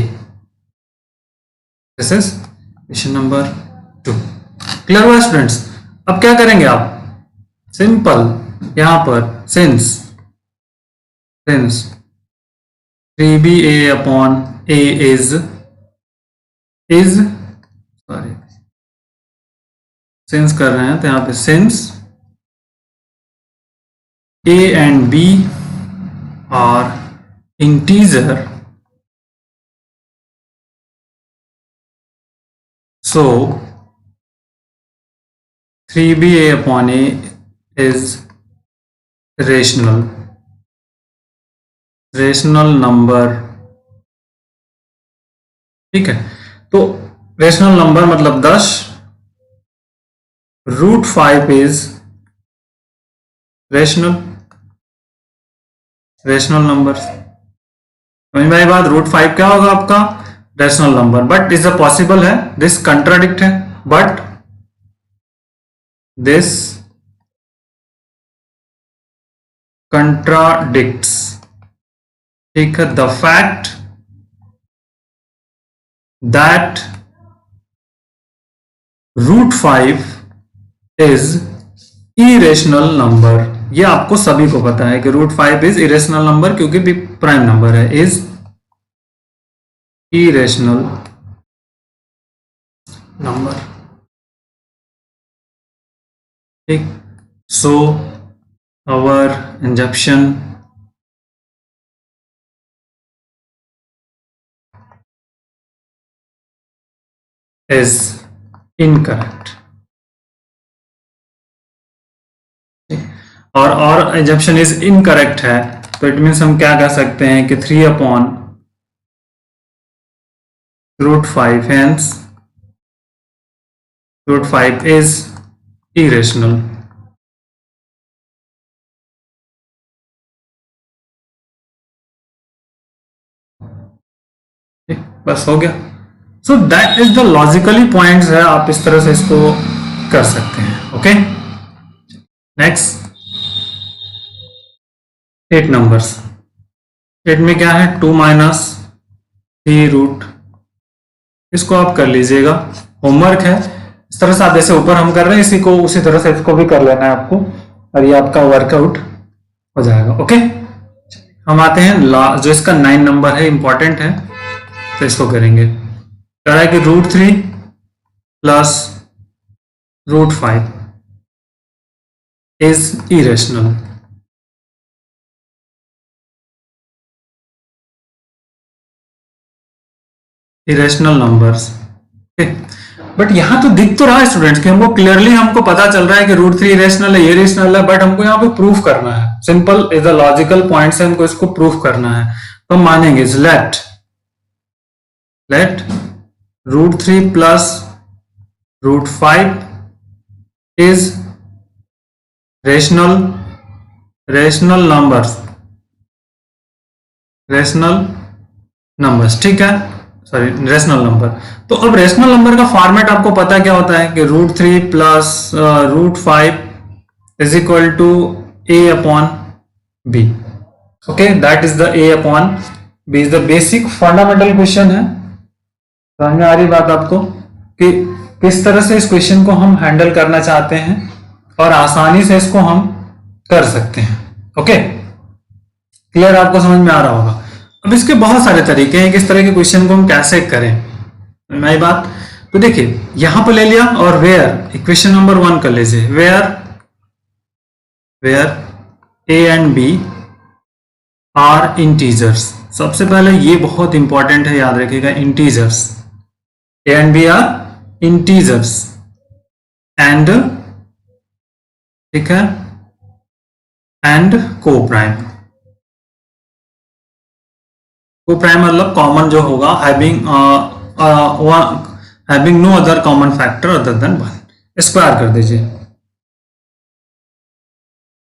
This is question number 2। Clear हुआ स्टूडेंट्स? अब क्या करेंगे आप? सिंपल, यहां पर since 3B/A is sorry since कर रहे हैं, तो यहां पे since A and B are integer, so 3B/A is rational number. ठीक है, तो रेशनल नंबर मतलब 10, √5 इज रेशनल नंबर। समझ में आई बात? √5 क्या होगा आपका? Rational number. But is a possible है, दिस कंट्राडिक्ट है, बट दिस कंट्राडिक्ट्स। ठीक है, the fact that √5 is irrational number. ये आपको सभी को पता है कि √5 इज इरेशनल नंबर, क्योंकि बी प्राइम नंबर है, इज इरेशनल नंबर। ठीक, सो आवर इंजप्शन इज इनकरेक्ट। और एजम्पशन इज इनकरेक्ट है, तो इट मीन्स हम क्या कह सकते हैं कि 3/√5 हेंस √5 इज इरेशनल। बस हो गया। सो that is the logically points है, आप इस तरह से इसको कर सकते हैं। Okay, next 8 numbers. 8 में क्या है, 2 - 3√। इसको आप कर लीजिएगा, होमवर्क है। इस तरह से आप जैसे ऊपर हम कर रहे हैं इसी को उसी तरह से इसको भी कर लेना है आपको, और ये आपका वर्कआउट हो जाएगा। ओके, हम आते हैं जो इसका 9 नंबर है, इंपॉर्टेंट है, तो इसको करेंगे। कह रहा है कि √3 + √5 is irrational. Irrational numbers. But यहां तो दिख तो रहा है स्टूडेंट्स कि हमको क्लियरली हमको पता चल रहा है कि √3 इरेशनल है, ये इरेशनल है, बट हमको यहाँ पे प्रूफ करना है। Simple is the logical points है, हमको इसको प्रूफ करना है, तो हम मानेंगे लेट √3 + √5 इज रेशनल नंबर्स। ठीक है, सॉरी, रेशनल नंबर। तो अब रेशनल नंबर का फॉर्मेट आपको पता क्या होता है कि √3 + √5 is equal to a/b। Okay, that is the a/b is the basic fundamental question है। समझ में आ रही बात आपको कि किस तरह से इस क्वेश्चन को हम हैंडल करना चाहते हैं और आसानी से इसको हम कर सकते हैं। ओके, क्लियर, आपको समझ में आ रहा होगा। अब इसके बहुत सारे तरीके हैं कि इस तरह के क्वेश्चन को हम कैसे करें, नई बात। तो देखिए यहां पर ले लिया और वेयर इक्वेशन नंबर 1 कर लीजिए, where a and b are integers. सबसे पहले ये बहुत इंपॉर्टेंट है, याद रखिएगा, integers. a and b are integers and, ठीक है, एंड को-प्राइम। को-प्राइम मतलब कॉमन जो होगा, having no other common factor other than 1। Square कर दीजिए,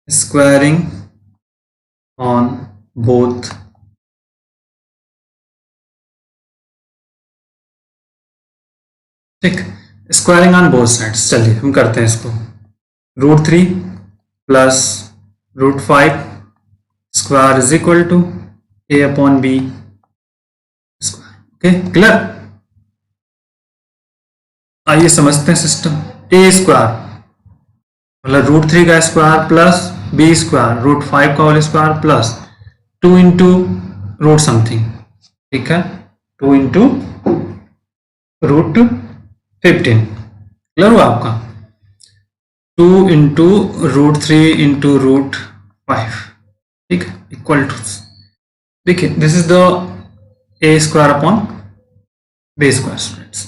स्क्वायरिंग ऑन बोथ ठीक, स्क्वायरिंग ऑन बोथ साइड्स। चलिए हम करते हैं इसको। √3 + √5 square is equal to a/b square. Okay, clear. आइए समझते हैं सिस्टम। a स्क्वायर मतलब √3 का स्क्वायर प्लस b स्क्वायर √5 का whole square plus 2 × root something, ठीक है, 2 × √15। क्लियर हुआ आपका? 2 × √3 × √5, ठीक है, इक्वल टू, देखिए this is the a square upon b square. Students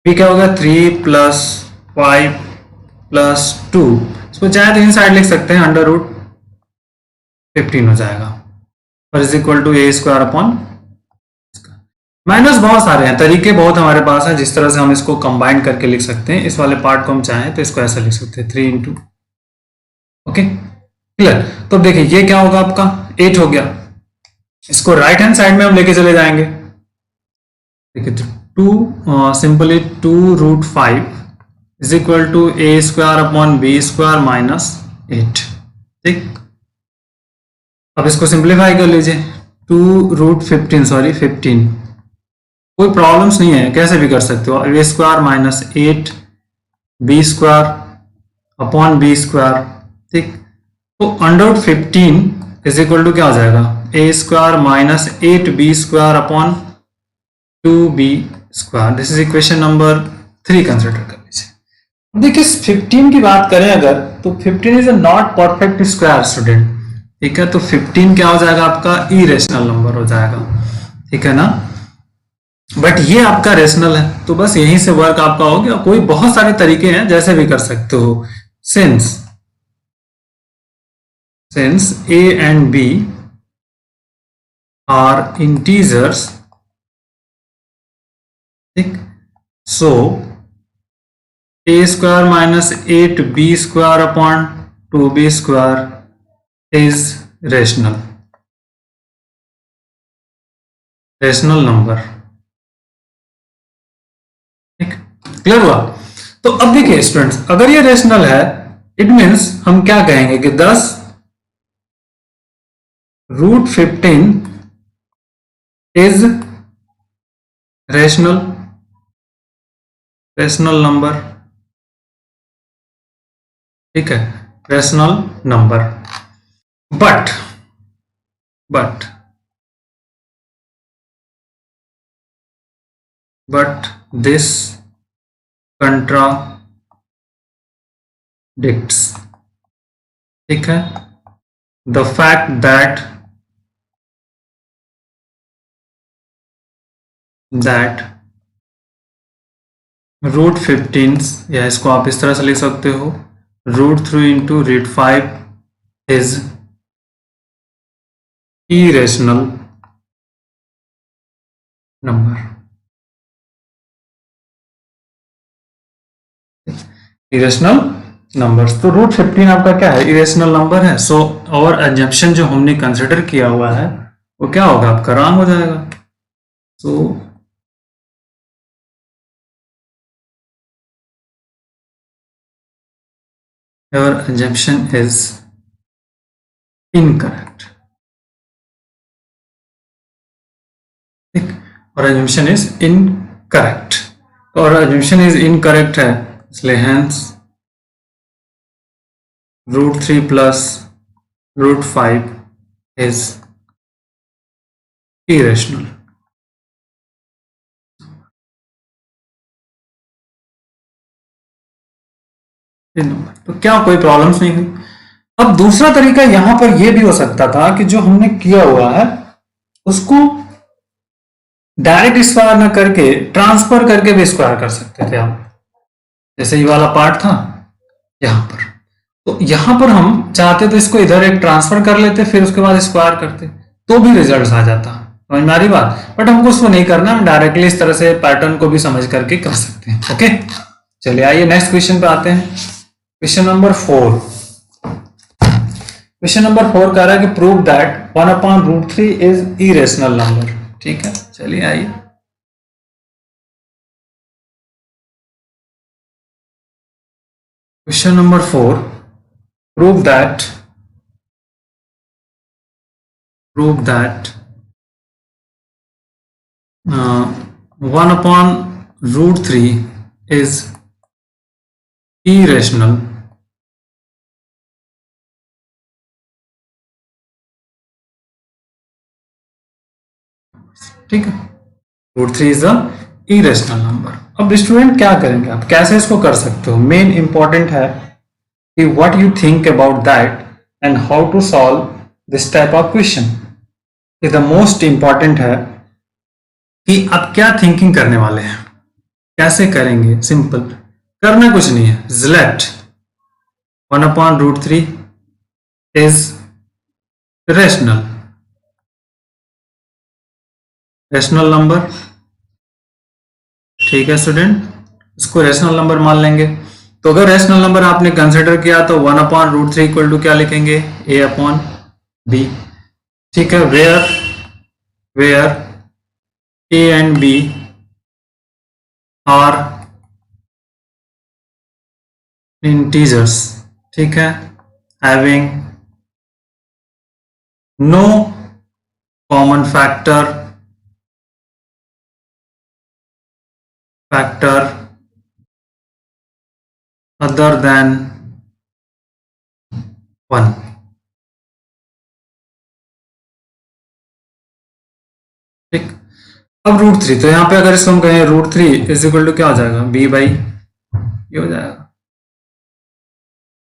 b क्या होगा, 3 + 5 + 2, इसको चाहे तो इन साइड लिख सकते हैं, √15 हो जाएगा, और is equal to a square upon minus. बहुत सारे हैं तरीके, बहुत हमारे पास है जिस तरह से हम इसको कंबाइन करके लिख सकते हैं। इस वाले पार्ट को हम चाहें तो इसको ऐसा लिख सकते हैं, 3 × ओके, क्लियर। तो देखिए ये क्या होगा, आपका 8 हो गया। इसको राइट हैंड साइड में हम लेके चले जाएंगे। देखिए 2 simply 2 √5 is equal to a square upon b square minus 8, ठीक। अब इसको सिंप्लीफाई कर लीजिए, 2 √15 सॉरी 15, कोई प्रॉब्लम्स नहीं है, कैसे भी कर सकते हो। a square minus 8 b square upon b square, ठीक, तो अंडर 15 इज इक्वल टू क्या हो जाएगा, a square minus 8b² upon 2b square. This is equation number 3 consider कर लीजिए। देखिए 15 की बात करें अगर, तो 15 is a not perfect square student, ठीक है। तो 15 क्या हो जाएगा आपका, इरेशनल नंबर हो जाएगा, ठीक है ना। बट ये आपका रेशनल है, तो बस यहीं से वर्क आपका हो गया। कोई बहुत सारे तरीके हैं, जैसे भी कर सकते हो। Since a and b are integers, ठीक, so a square minus 8b² upon 2b² is rational number, ठीक, क्लियर हुआ। तो अब देखिए स्टूडेंट्स, अगर ये रेशनल है, इट मीन्स हम क्या कहेंगे कि 10 √15 इज रेशनल नंबर, ठीक है, rational number. But this contradicts, ठीक है, द फैक्ट दैट √15, या इसको आप इस तरह से लिख सकते हो, √3 into √5 is irrational number. Irrational numbers, तो √15 आपका क्या है, इरेशनल नंबर है। सो और एजम्पशन जो हमने कंसिडर किया हुआ है वो क्या होगा, आपका रॉन्ग हो जाएगा। So your assumption is incorrect, ठीक, और एजम्पशन इज इनकरेक्ट, और एजम्पशन इज इनकरेक्ट है, इसलिए हेंस √3 प्लस √5 is irrational। तो क्या कोई प्रॉब्लम्स नहीं हुई। अब दूसरा तरीका यहां पर यह भी हो सकता था कि जो हमने किया हुआ है उसको डायरेक्ट स्क्वायर ना करके ट्रांसफर करके भी स्क्वायर कर सकते थे आप, जैसे ये वाला पार्ट था यहां पर। तो यहां पर हम चाहते तो इसको इधर एक ट्रांसफर कर लेते, फिर उसके बाद स्क्वायर करते, तो भी रिजल्ट आ जाता, समझ में आ रही बात। बट हमको उसको नहीं करना, हम डायरेक्टली इस तरह से पैटर्न को भी समझ करके कर सकते हैं। ओके, चलिए आइए नेक्स्ट क्वेश्चन पे आते हैं। Question number 4। क्वेश्चन नंबर 4 कह रहा है कि prove that 1/√3 is irrational number, ठीक है। चलिए आइए, question number 4, prove that 1/√3 is irrational, ठीक है। √3 इज अ इरेशनल नंबर। अब स्टूडेंट क्या करेंगे, आप कैसे इसको कर सकते हो, मेन इंपॉर्टेंट है कि what you think about that and how to solve this type of question. The most important है कि आप क्या थिंकिंग करने वाले हैं, कैसे करेंगे। सिंपल, करना कुछ नहीं है, लेट 1/√3 इज रेशनल नंबर, ठीक है स्टूडेंट, इसको रेशनल नंबर मान लेंगे। तो अगर रेशनल नंबर आपने कंसिडर किया तो 1/√3 इक्वल टू क्या लिखेंगे, a/b, ठीक है। Where a and b are integers, ठीक है, having no common factor other than 1, ठीक। अब रूट थ्री, तो यहाँ पे अगर इसको हम कहें root three is equal to क्या हो जाएगा, बी बाई ये हो जाएगा,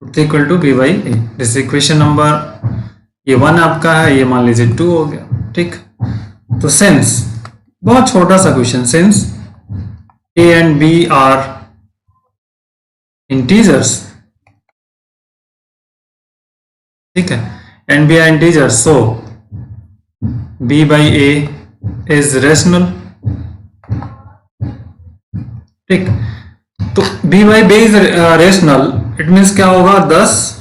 root three equal to b by a. जैसे इक्वेशन नंबर ये 1 आपका है, ये मान लीजिए 2 हो गया। ठीक, तो सिंस, बहुत छोटा सा question, since a and B are integers, ठीक है, and B are integers, so b by a is rational. ठीक, तो b by b is rational, it means क्या होगा, 10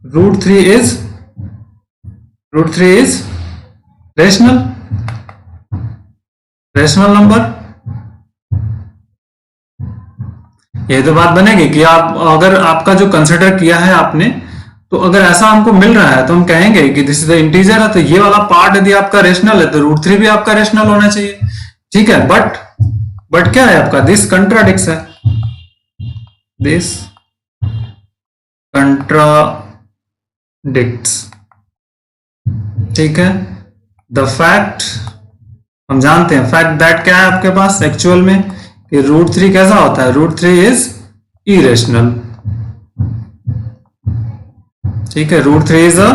root three is rational number. ये तो बात बनेगी कि आप अगर आपका जो कंसिडर किया है आपने, तो अगर ऐसा हमको मिल रहा है तो हम कहेंगे कि दिस इज द इंटीजर है, तो ये वाला पार्ट यदि आपका रेशनल है तो रूट थ्री भी आपका रेशनल होना चाहिए। ठीक है, बट क्या है आपका, दिस कंट्राडिक्स है, दिस कंट्राडिक्ट्स। ठीक है, द फैक्ट, हम जानते हैं फैक्ट दैट क्या है आपके पास एक्चुअल में, कि रूट थ्री कैसा होता है, रूट थ्री इज इरेशनल। ठीक है, root three is a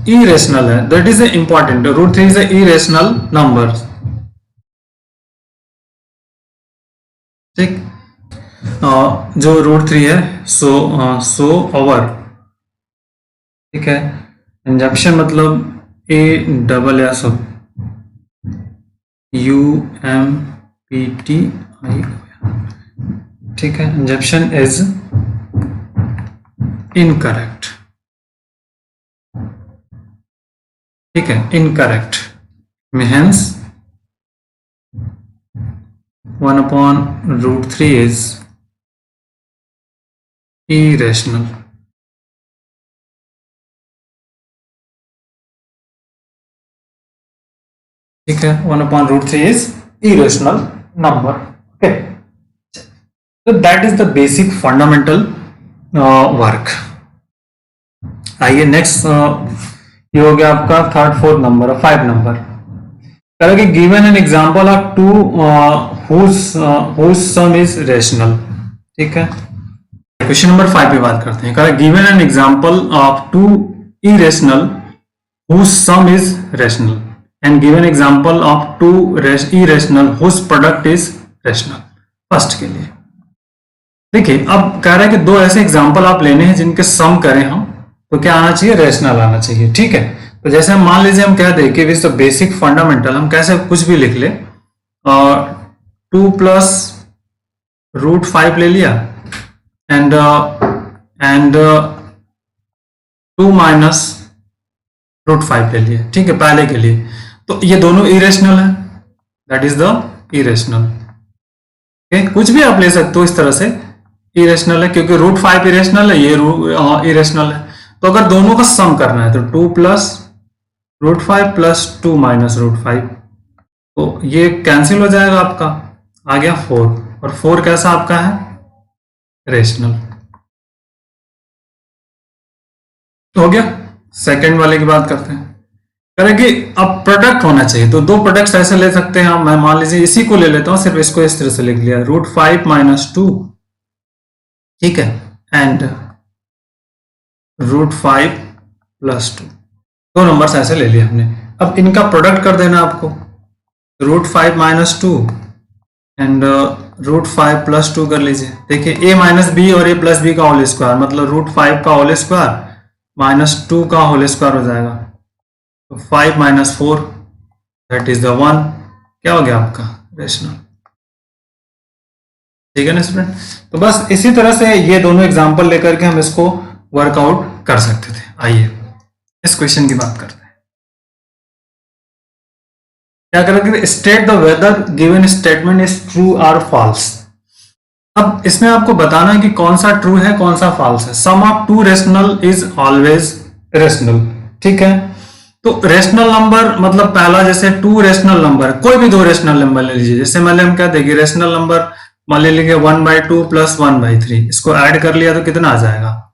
irrational है, that is important, root three is a irrational number. ठीक, जो रूट थ्री है, सो अवर, ठीक है, इंजप्शन मतलब A double S U M P T I, ठीक है, इंजप्शन इज इनकरेक्ट। ठीक है, इनकरेक्ट में हेंस 1/√3 इज irrational। ठीक है, 1/√3 is irrational number। Okay, so that is the basic fundamental work। आइए नेक्स्ट, ये हो गया आपका थर्ड, फोर्थ नंबर, 5 नंबर। कह कि given an example of two whose sum is rational। ठीक है, क्वेश्चन नंबर 5 पे बात करते हैं। कह given an example of two irrational whose sum is rational and given example of two irrational whose product is rational। First के लिए देखिए, अब कह रहा है कि दो ऐसे एग्जांपल आप लेने हैं जिनके सम करें हम, तो क्या आना चाहिए, रेशनल आना चाहिए। ठीक है, तो जैसे हम मान लीजिए हम कह दें कि विच द बेसिक फंडामेंटल, हम कैसे कुछ भी लिख ले, 2 प्लस √5 ले लिया एंड 2 माइनस √5 ले लिया। ठीक है, पहले के लिए, तो ये दोनों इरेशनल है, दैट इज द इरेशनल। कुछ भी आप ले सकते हो इस तरह से, इरेशनल है क्योंकि √5 इरेशनल है, ये इरेशनल है। तो अगर दोनों का सम करना है तो 2 प्लस √5 प्लस 2 माइनस √5, तो ये कैंसिल हो जाएगा, आपका आ गया 4, और 4 कैसा आपका है, रेशनल। हो गया। सेकंड वाले की बात करते हैं, करें कि अब प्रोडक्ट होना चाहिए, तो दो प्रोडक्ट्स ऐसे ले सकते हैं हम। मैं मान लीजिए इसी को ले लेता हूं, सिर्फ इसको इस तरह से लिख लिया, √5 माइनस 2, ठीक है, एंड √5 प्लस 2, दो नंबर्स ऐसे ले लिए हमने। अब इनका प्रोडक्ट कर देना आपको, √5 माइनस 2 एंड √5 प्लस 2 कर लीजिए। देखिए, a माइनस बी और a प्लस बी का होल स्क्वायर, मतलब √5 का होल स्क्वायर माइनस 2 का होल स्क्वायर हो जाएगा, तो 5 माइनस 4 दैट इज द 1, क्या हो गया आपका, रेशनल। ठीक है ना स्टूडेंट, तो बस इसी तरह से ये दोनों एग्जांपल लेकर के हम इसको वर्कआउट कर सकते थे। आइए इस क्वेश्चन की बात करते हैं। क्या करेंगे, state the weather given statement is true और फॉल्स। अब इसमें आपको बताना है कि कौन सा ट्रू है कौन सा फॉल्स है। Sum of two rational is always rational. ठीक है, तो रेशनल नंबर मतलब पहला, जैसे 2 रेशनल नंबर, कोई भी 2 रेशनल नंबर ले लीजिए। जैसे मान हम क्या देंगे, रेशनल नंबर मान लीजिए 1/2 प्लस 1/3, इसको ऐड कर लिया तो कितना आ जाएगा,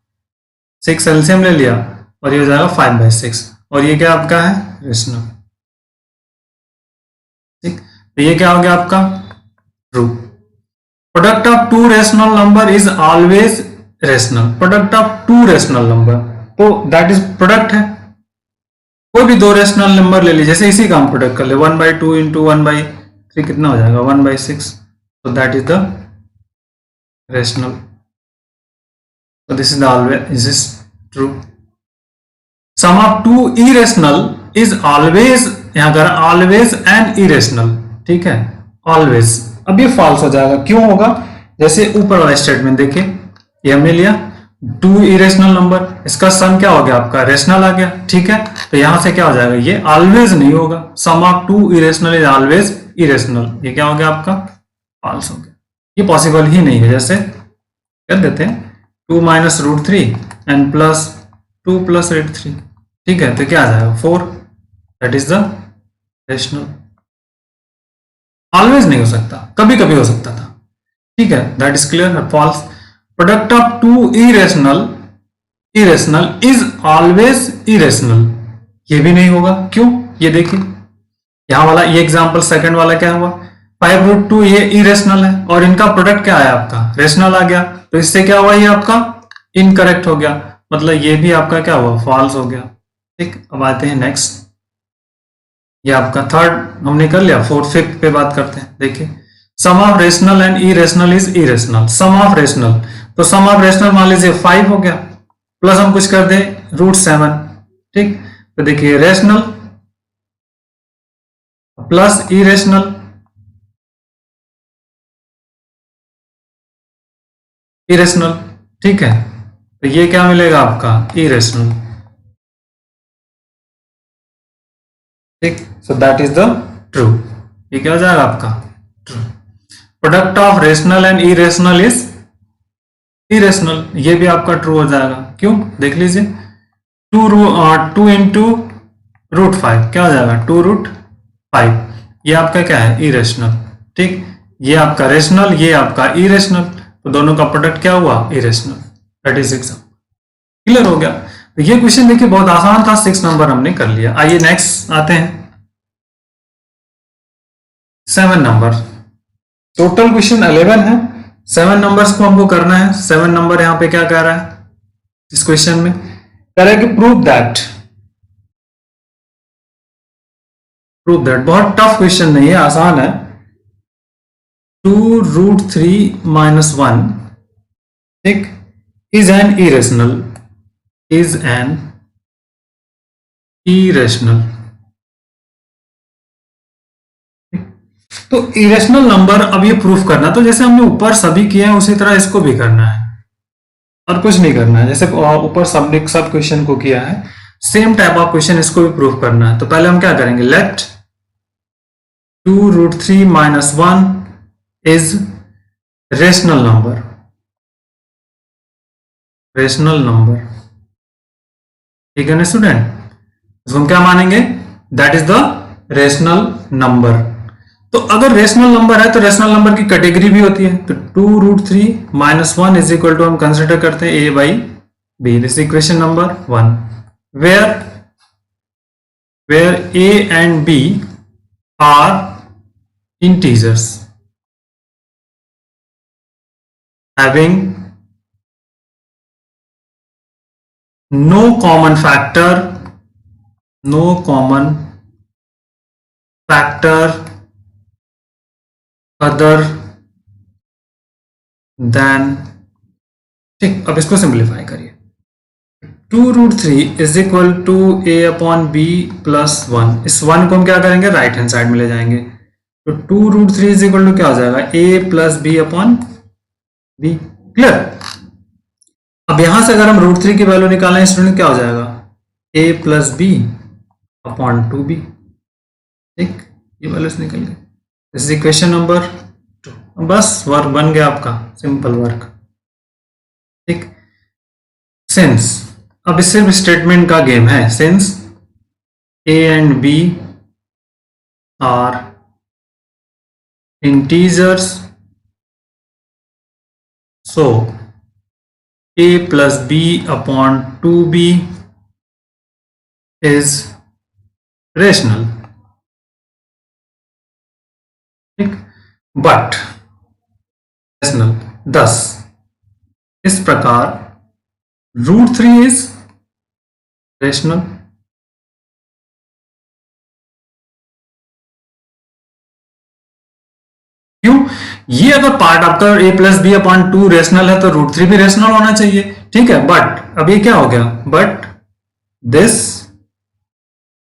6 एलसीएम ले लिया और ये हो जाएगा 5/6, और ये क्या आपका है, रेशनल। ठीक, तो ये क्या हो गया आपका true. Product of two rational number is always rational. Product of two rational number, तो दैट इज प्रोडक्ट है। कोई भी दो रेशनल नंबर ले लीजिए, जैसे इसी का हम प्रोडक्ट कर ले, 1/2 इंटू 1/3 कितना हो जाएगा 1/6, तो that is the rational. So this is the always, this is true. Sum of two irrational is always, यहां कर always and irrational, ठीक है always। अब ये false हो जाएगा, क्यों होगा? जैसे ऊपर वाला स्टेटमेंट देखिए, ये हमने लिया टू इरेशनल नंबर, इसका सम क्या हो गया आपका रेशनल आ गया, ठीक है, तो यहां से क्या हो जाएगा, ये ऑलवेज नहीं होगा। Sum of two irrational is always irrational, ये क्या हो गया आपका फॉल्स हो गया, ये पॉसिबल ही नहीं है। जैसे कर देते हैं 2 minus root 3 and plus 2 plus root 3, ठीक है, तो क्या आ जाएगा 4, that is the rational. Always नहीं हो सकता, कभी कभी हो सकता था, ठीक है, that is clear. False. Product of two irrational is always irrational, ये भी नहीं होगा, क्यों? ये देखिए यहां वाला, ये एग्जांपल सेकंड वाला क्या हुआ, 5√2 ये इरेशनल है और इनका प्रोडक्ट क्या आया आपका रेशनल आ गया, तो इससे क्या हुआ, ये आपका इनकरेक्ट हो गया, मतलब ये भी आपका क्या हुआ फॉल्स हो गया। ठीक, अब आते हैं नेक्स्ट, ये आपका थर्ड हमने कर लिया, फोर्थ फिफ्थ पे बात करते हैं। देखिए sum of rational and irrational is irrational. Sum of rational, तो सम ऑफ रेशनल मान लीजिए 5 हो गया, प्लस हम कुछ कर दें √7, ठीक, तो देखिए रेशनल प्लस इरेशनल, इरेशनल, ठीक है, तो ये क्या मिलेगा आपका इरेशनल, ठीक, सो दैट इज द ट्रू, ये क्या हो जाएगा आपका true. Product of rational and irrational is irrational, ये भी आपका ट्रू हो जाएगा, क्यों? देख लीजिए 2 इंटू √5 क्या हो जाएगा 2√5, ये आपका क्या है इरेशनल, ठीक, ये आपका रेशनल, ये आपका इरेशनल, तो दोनों का प्रोडक्ट क्या हुआ irrational, that is example. Clear हो गया? तो ये क्वेश्चन देखिए बहुत आसान था, 6 नंबर हमने कर लिया। आइए नेक्स्ट आते हैं 7 नंबर। टोटल क्वेश्चन 11 है, 7 नंबर्स को हमको करना है। 7 नंबर यहां पे क्या कह रहा है इस क्वेश्चन में, कह रहा है कि प्रूव दैट बहुत टफ क्वेश्चन नहीं है, आसान है। 2√3 - 1 ठीक इज एन इरेशनल, तो इरेशनल नंबर अब ये प्रूफ करना, तो जैसे हमने ऊपर सभी किए हैं उसी तरह इसको भी करना है, और कुछ नहीं करना है। जैसे ऊपर सब क्वेश्चन को किया है, सेम टाइप ऑफ क्वेश्चन इसको भी प्रूफ करना है। तो पहले हम क्या करेंगे, लेट 2√3 - 1 इज रेशनल नंबर, ठीक है ना स्टूडेंट, इसको हम क्या मानेंगे, that is the rational number. तो अगर रेशनल नंबर है तो रेशनल नंबर की कैटेगरी भी होती है, तो 2√3 - 1 इज इक्वल टू हम कंसिडर करते हैं a/b, this equation number 1, where a and b are integers having no common factor other than, ठीक, अब इसको सिंप्लीफाई करिए। 2√3 इज इक्वल टू a/b + 1, इस 1 को हम क्या करेंगे राइट हैंड साइड में ले जाएंगे, तो 2√3 इज इक्वल टू क्या हो जाएगा a + b/b। क्लियर? अब यहां से अगर हम √3 की वैल्यू निकालें स्टूडेंट, क्या हो जाएगा a + b/2b, ठीक, ये वैल्यूज निकल गई। दिस इज इक्वेशन नंबर 2, बस वर्क बन गया आपका, सिंपल वर्क, ठीक। सिंस, अब इस सिर्फ स्टेटमेंट का गेम है, since a and b are integers, so a + b/2b is rational, ठीक, बट रेशनल 10, इस प्रकार √3 इज रेशनल। क्यों? ये अगर पार्ट आपका a+b/2 रेशनल है तो √3 भी रेशनल होना चाहिए, ठीक है। बट अब ये क्या हो गया, बट दिस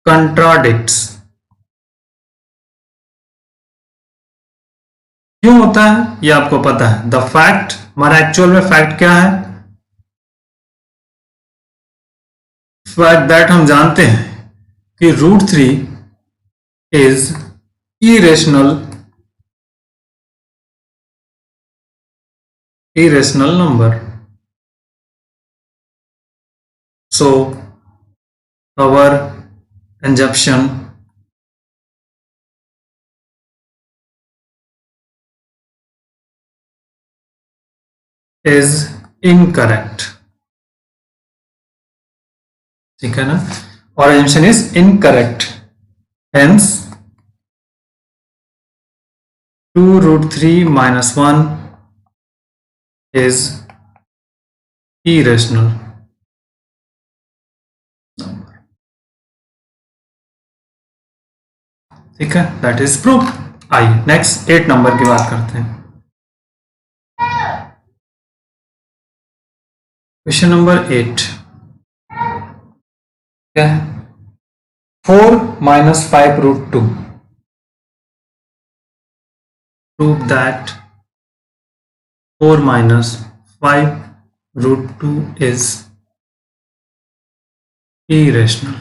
कंट्राडिक्ट्स। क्यों होता है ये आपको पता है। द फैक्ट, हमारा एक्चुअल में फैक्ट क्या है, फैक्ट दैट हम जानते हैं कि √3 is irrational number. So our conjunction is incorrect, ठीक है ना, और assumption is incorrect, hence 2√3 - 1 is irrational number, ठीक है, दैट इज प्रूफ। आइए नेक्स्ट 8 नंबर की बात करते हैं। क्वेश्चन नंबर 8 क्या है, 4 - 5√2, prove that 4 - 5√2 is irrational।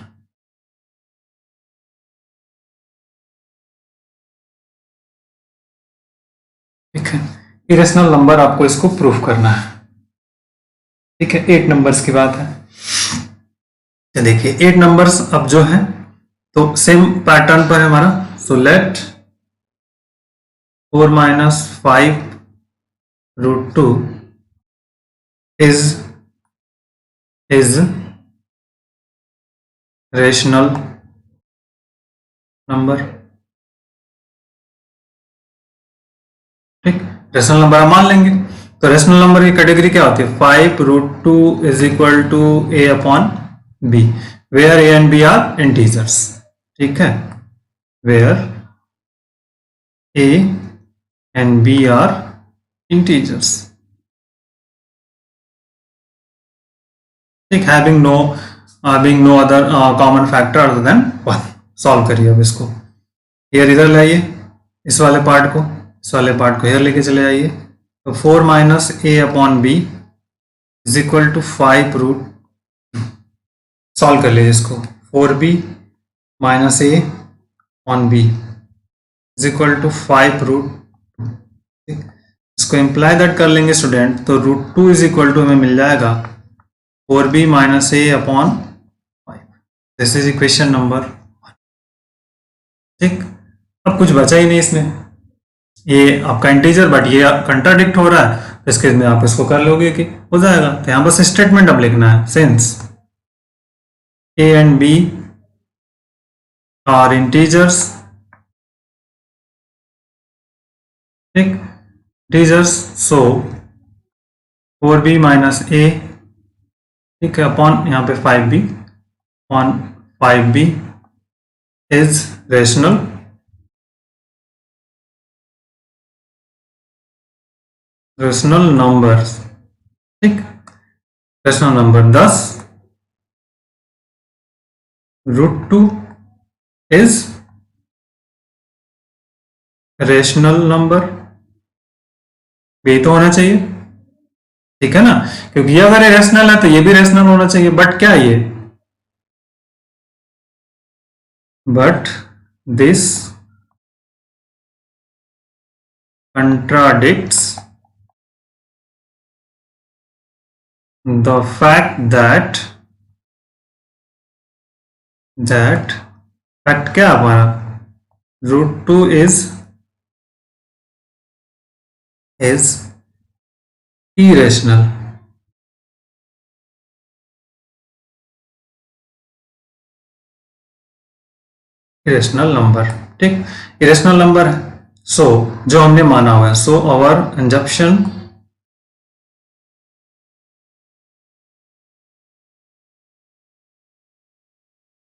ठीक है, इरेशनल नंबर आपको इसको प्रूफ करना है, ठीक है। 8 नंबर्स की बात है, तो देखिए 8 नंबर्स अब जो है तो सेम पैटर्न पर है हमारा। So let 4 - 5√2 is rational number, ठीक, रेशनल नंबर हम मान लेंगे। तो रेशनल नंबर की कैटेगरी क्या होती है, 5√2 is equal to a/b, where a and b are integers, ठीक है, where a and b are integers, ठीक, having no other common factor other than 1। Solve करिए अब इसको, हियर इधर लाइए इस वाले पार्ट को, इस वाले पार्ट को हियर लेके चले जाइए। तो 4 - a/b is equal to 5√, solve कर लीजिए इसको, 4b - a/b is equal to 5√2, इसको इम्प्लाई दैट कर लेंगे स्टूडेंट, तो √2 इज इक्वल टू हमें मिल जाएगा 4b - a/5। This is equation number 1, ठीक। अब कुछ बचा ही नहीं इसमें, ये आपका इंटीजर बट ये कंट्राडिक्ट हो रहा है, तो इसके में आप इसको कर लोगे कि हो जाएगा। तो यहां बस स्टेटमेंट अब लिखना है, since a and b are integers, ठीक, इंटीजर्स, सो 4b - a, ठीक है, अपॉन यहाँ पे 5b, upon 5b is rational number, ठीक, rational number 10, √2 is rational number, ये तो होना चाहिए, ठीक है ना, क्योंकि ये अगर रेशनल है तो ये भी रेशनल होना चाहिए। बट क्या ये, but this contradicts the fact that fact क्या हमारा, √2 is irrational, नंबर, ठीक, इरेशनल नंबर है। सो जो हमने माना हुआ है, so our assumption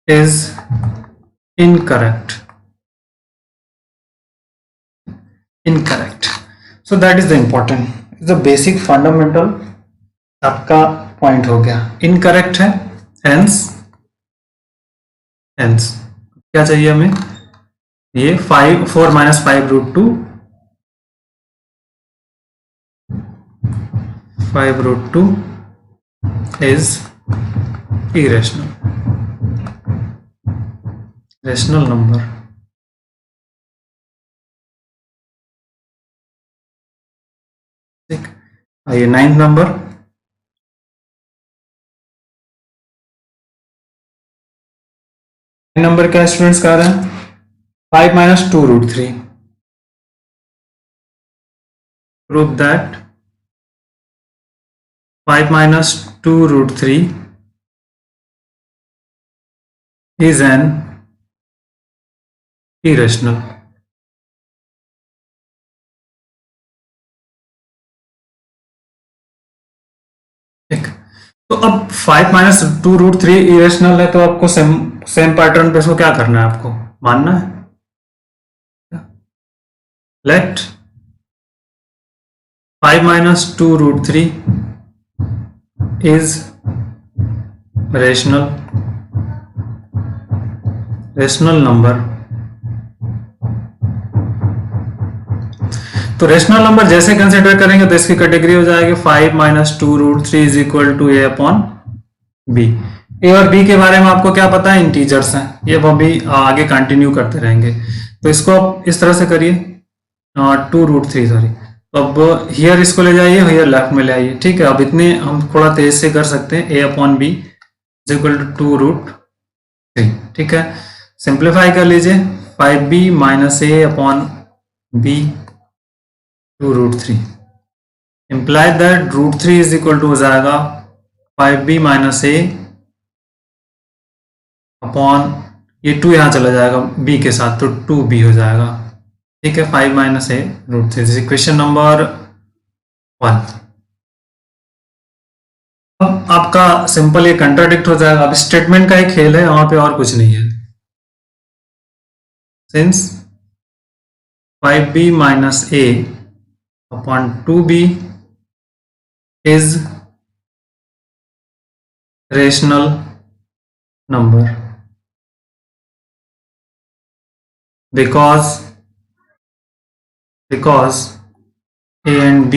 is incorrect, incorrect. So that is the important, is the basic fundamental आपका पॉइंट हो गया, इनकरेक्ट है, हेंस हेंस क्या चाहिए हमें, ये 4 - 5√2, 5√2 is irrational, rational number। ठीक, आइए 9th नंबर। नंबर क्या स्टूडेंट्स कह रहे हैं, 5 - 2√3, prove that 5 - 2√3 is an irrational। ठीक, तो अब 5 - 2√3 इरेशनल है, तो आपको सेम सेम पैटर्न पे इसको क्या करना है, आपको मानना है। Let 5 - 2√3 is rational number. तो रेशनल नंबर जैसे कंसिडर करेंगे तो इसकी कैटेगरी हो जाएगी 5 - 2√3 is equal to A upon b. A और बी के बारे में आपको क्या पता है, इंटीजर्स हैं, ये वो भी आगे कंटिन्यू करते रहेंगे। तो इसको आप इस तरह से करिए, 2√3 सॉरी, अब हियर इसको ले जाइए, हियर लेफ्ट में ले आइए। ठीक है, अब इतने हम थोड़ा तेज से कर सकते हैं, a upon B is equal to 2√3। ठीक है, सिंप्लीफाई कर लीजिए, 5b - a upon b 2√3 imply that √3 is equal to हो जाएगा 5b - a अपॉन ये 2 यहाँ चला जाएगा b के साथ, तो 2b हो जाएगा। ठीक है, 5 - a √3, इक्वेशन नंबर 1। अब आपका सिंपल ये कंट्राडिक्ट हो जाएगा, अब स्टेटमेंट का एक खेल है, वहां पे और कुछ नहीं है। Since 5b - a upon 2b is rational number because a and b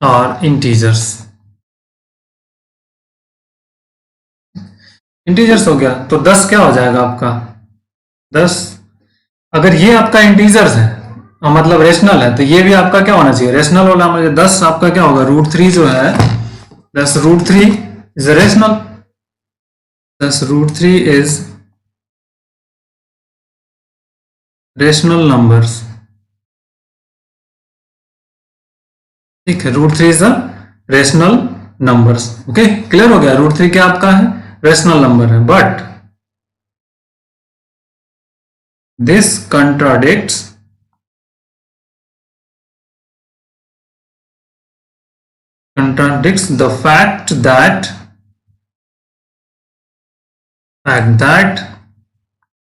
are integers। Integers हो गया, तो 10 क्या हो जाएगा आपका, 10। अगर ये आपका इंटीजर्स है मतलब रेशनल है, तो ये भी आपका क्या होना चाहिए, रेशनल होना। मुझे 10 आपका क्या होगा, √3 जो है, 10 √3 is rational, 10 √3 is rational numbers. ठीक है, √3 is a rational numbers. Okay, clear हो गया, √3 क्या आपका है, रेशनल नंबर है। But this contradicts the fact that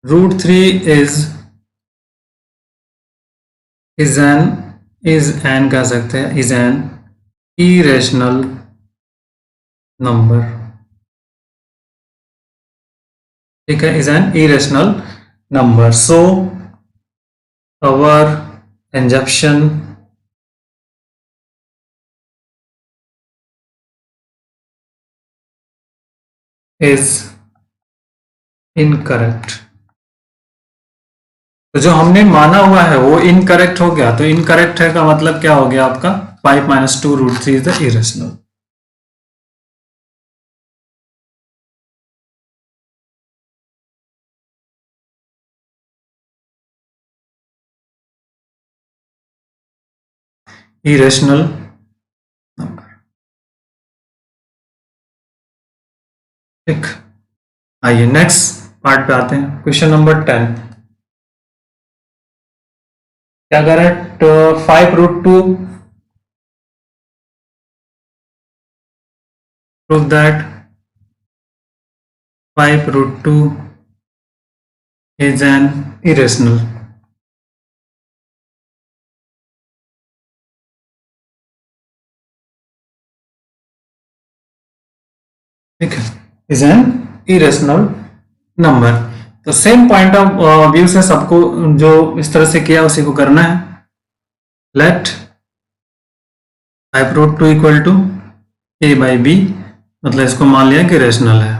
√3 is an कह सकते हैं, is an irrational number। ठीक है, is an irrational number। so our injunction is incorrect। तो जो हमने माना हुआ है वो इनकरेक्ट हो गया, तो इनकरेक्ट है का मतलब क्या हो गया आपका, 5 - 2√3 is the irrational. Irrational number. ठीक, आइए नेक्स्ट पार्ट पे आते हैं, क्वेश्चन नंबर 10। क्या करें, 5√2 prove that 5√2 is an irrational. ठीक है, इज एन इरेशनल नंबर। तो सेम पॉइंट ऑफ व्यू से सबको जो इस तरह से किया उसी को करना है। Let 5√2 equal to a by b, मतलब इसको मान लिया कि रेशनल है।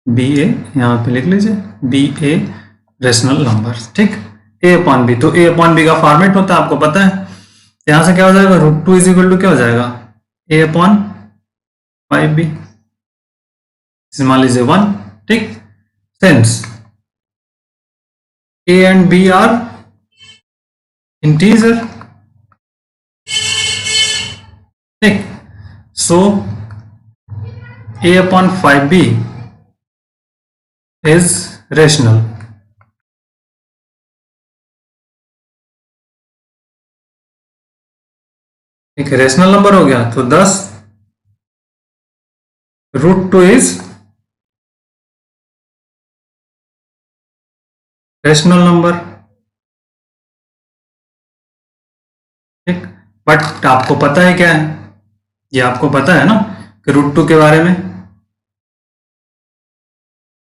बी ए यहाँ पे लिख लीजिए, बी ए रेशनल नंबर। ठीक, ए अपॉन बी, तो ए अपॉन बी का फॉर्मेट होता है आपको पता है। यहां से क्या हो जाएगा, √2 इज इक्वल टू क्या हो जाएगा, ए अपॉन 5b, मान लीजिए 1। ठीक, since a and B are integer, ठीक, so a upon 5b is rational. एक रेशनल नंबर हो गया, तो 10 √2 इज रेशनल नंबर। ठीक, बट आपको पता है क्या है, ये आपको पता है ना कि √2 के बारे में,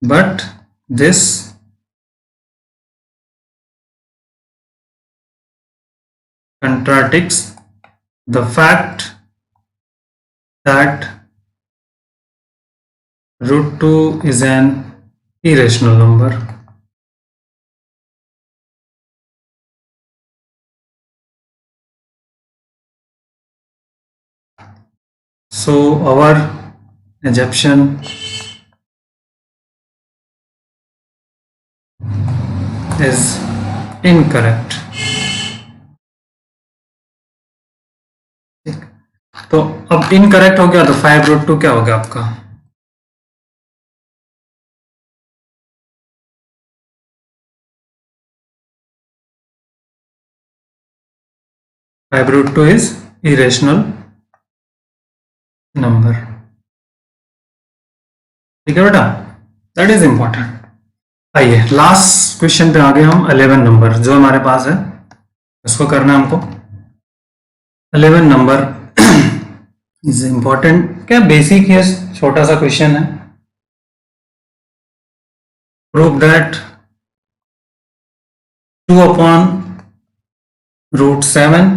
but this contradicts the fact that √2 is an irrational number. So our assumption is incorrect. तो अब इनकरेक्ट हो गया, तो 5√2 क्या हो गया आपका, √2 इज इरेशनल नंबर। ठीक है बेटा, दैट इज इंपॉर्टेंट। आइए लास्ट क्वेश्चन पे आ गए हम, 11 नंबर जो हमारे पास है उसको करना है हमको। 11 नंबर इज इंपॉर्टेंट, क्या बेसिक है, छोटा सा क्वेश्चन है। Prove that 2 upon √7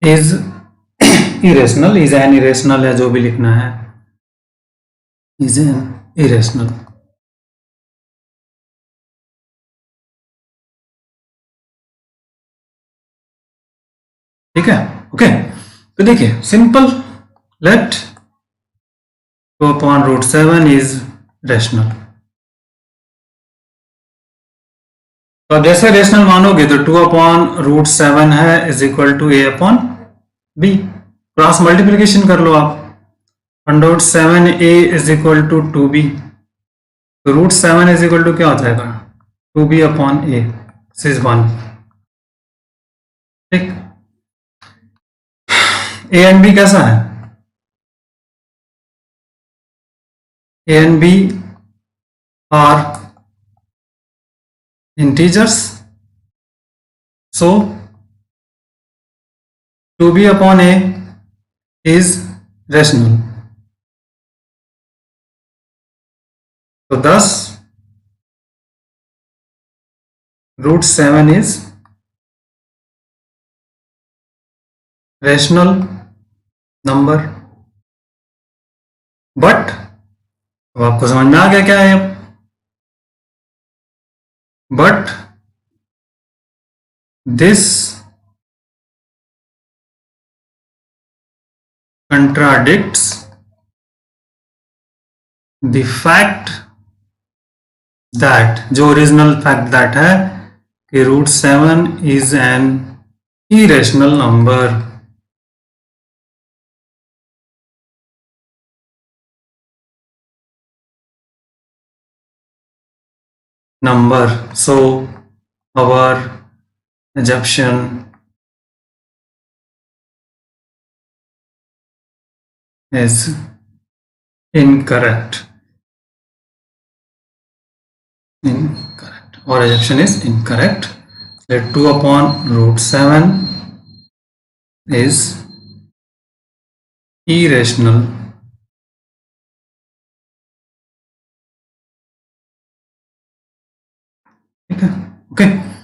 is irrational, is an irrational है, जो भी लिखना है, इज एन इरेशनल। ठीक है, ओके। तो देखिए simple, let 2 upon √7 is rational. तो अब जैसे रेशनल मानोगे तो 2 अपॉन √7 है is equal to A upon b, cross multiplication कर लो आप, √7a is equal to 2b, तो √7 इज इक्वल टू क्या हो जाएगा, 2b upon a, this is 1। ठीक, ए एंड बी कैसा है, a and B are integers, so 2b upon a is rational. तो 10 √7 इज रेशनल नंबर। बट अब आपको समझ में आ गया क्या है, but this contradicts the fact that, जो ओरिजिनल फैक्ट दैट है कि √7 is an irrational number. number, so our assumption is incorrect. Our assumption is incorrect. Let 2 upon root 7 is irrational. Okay.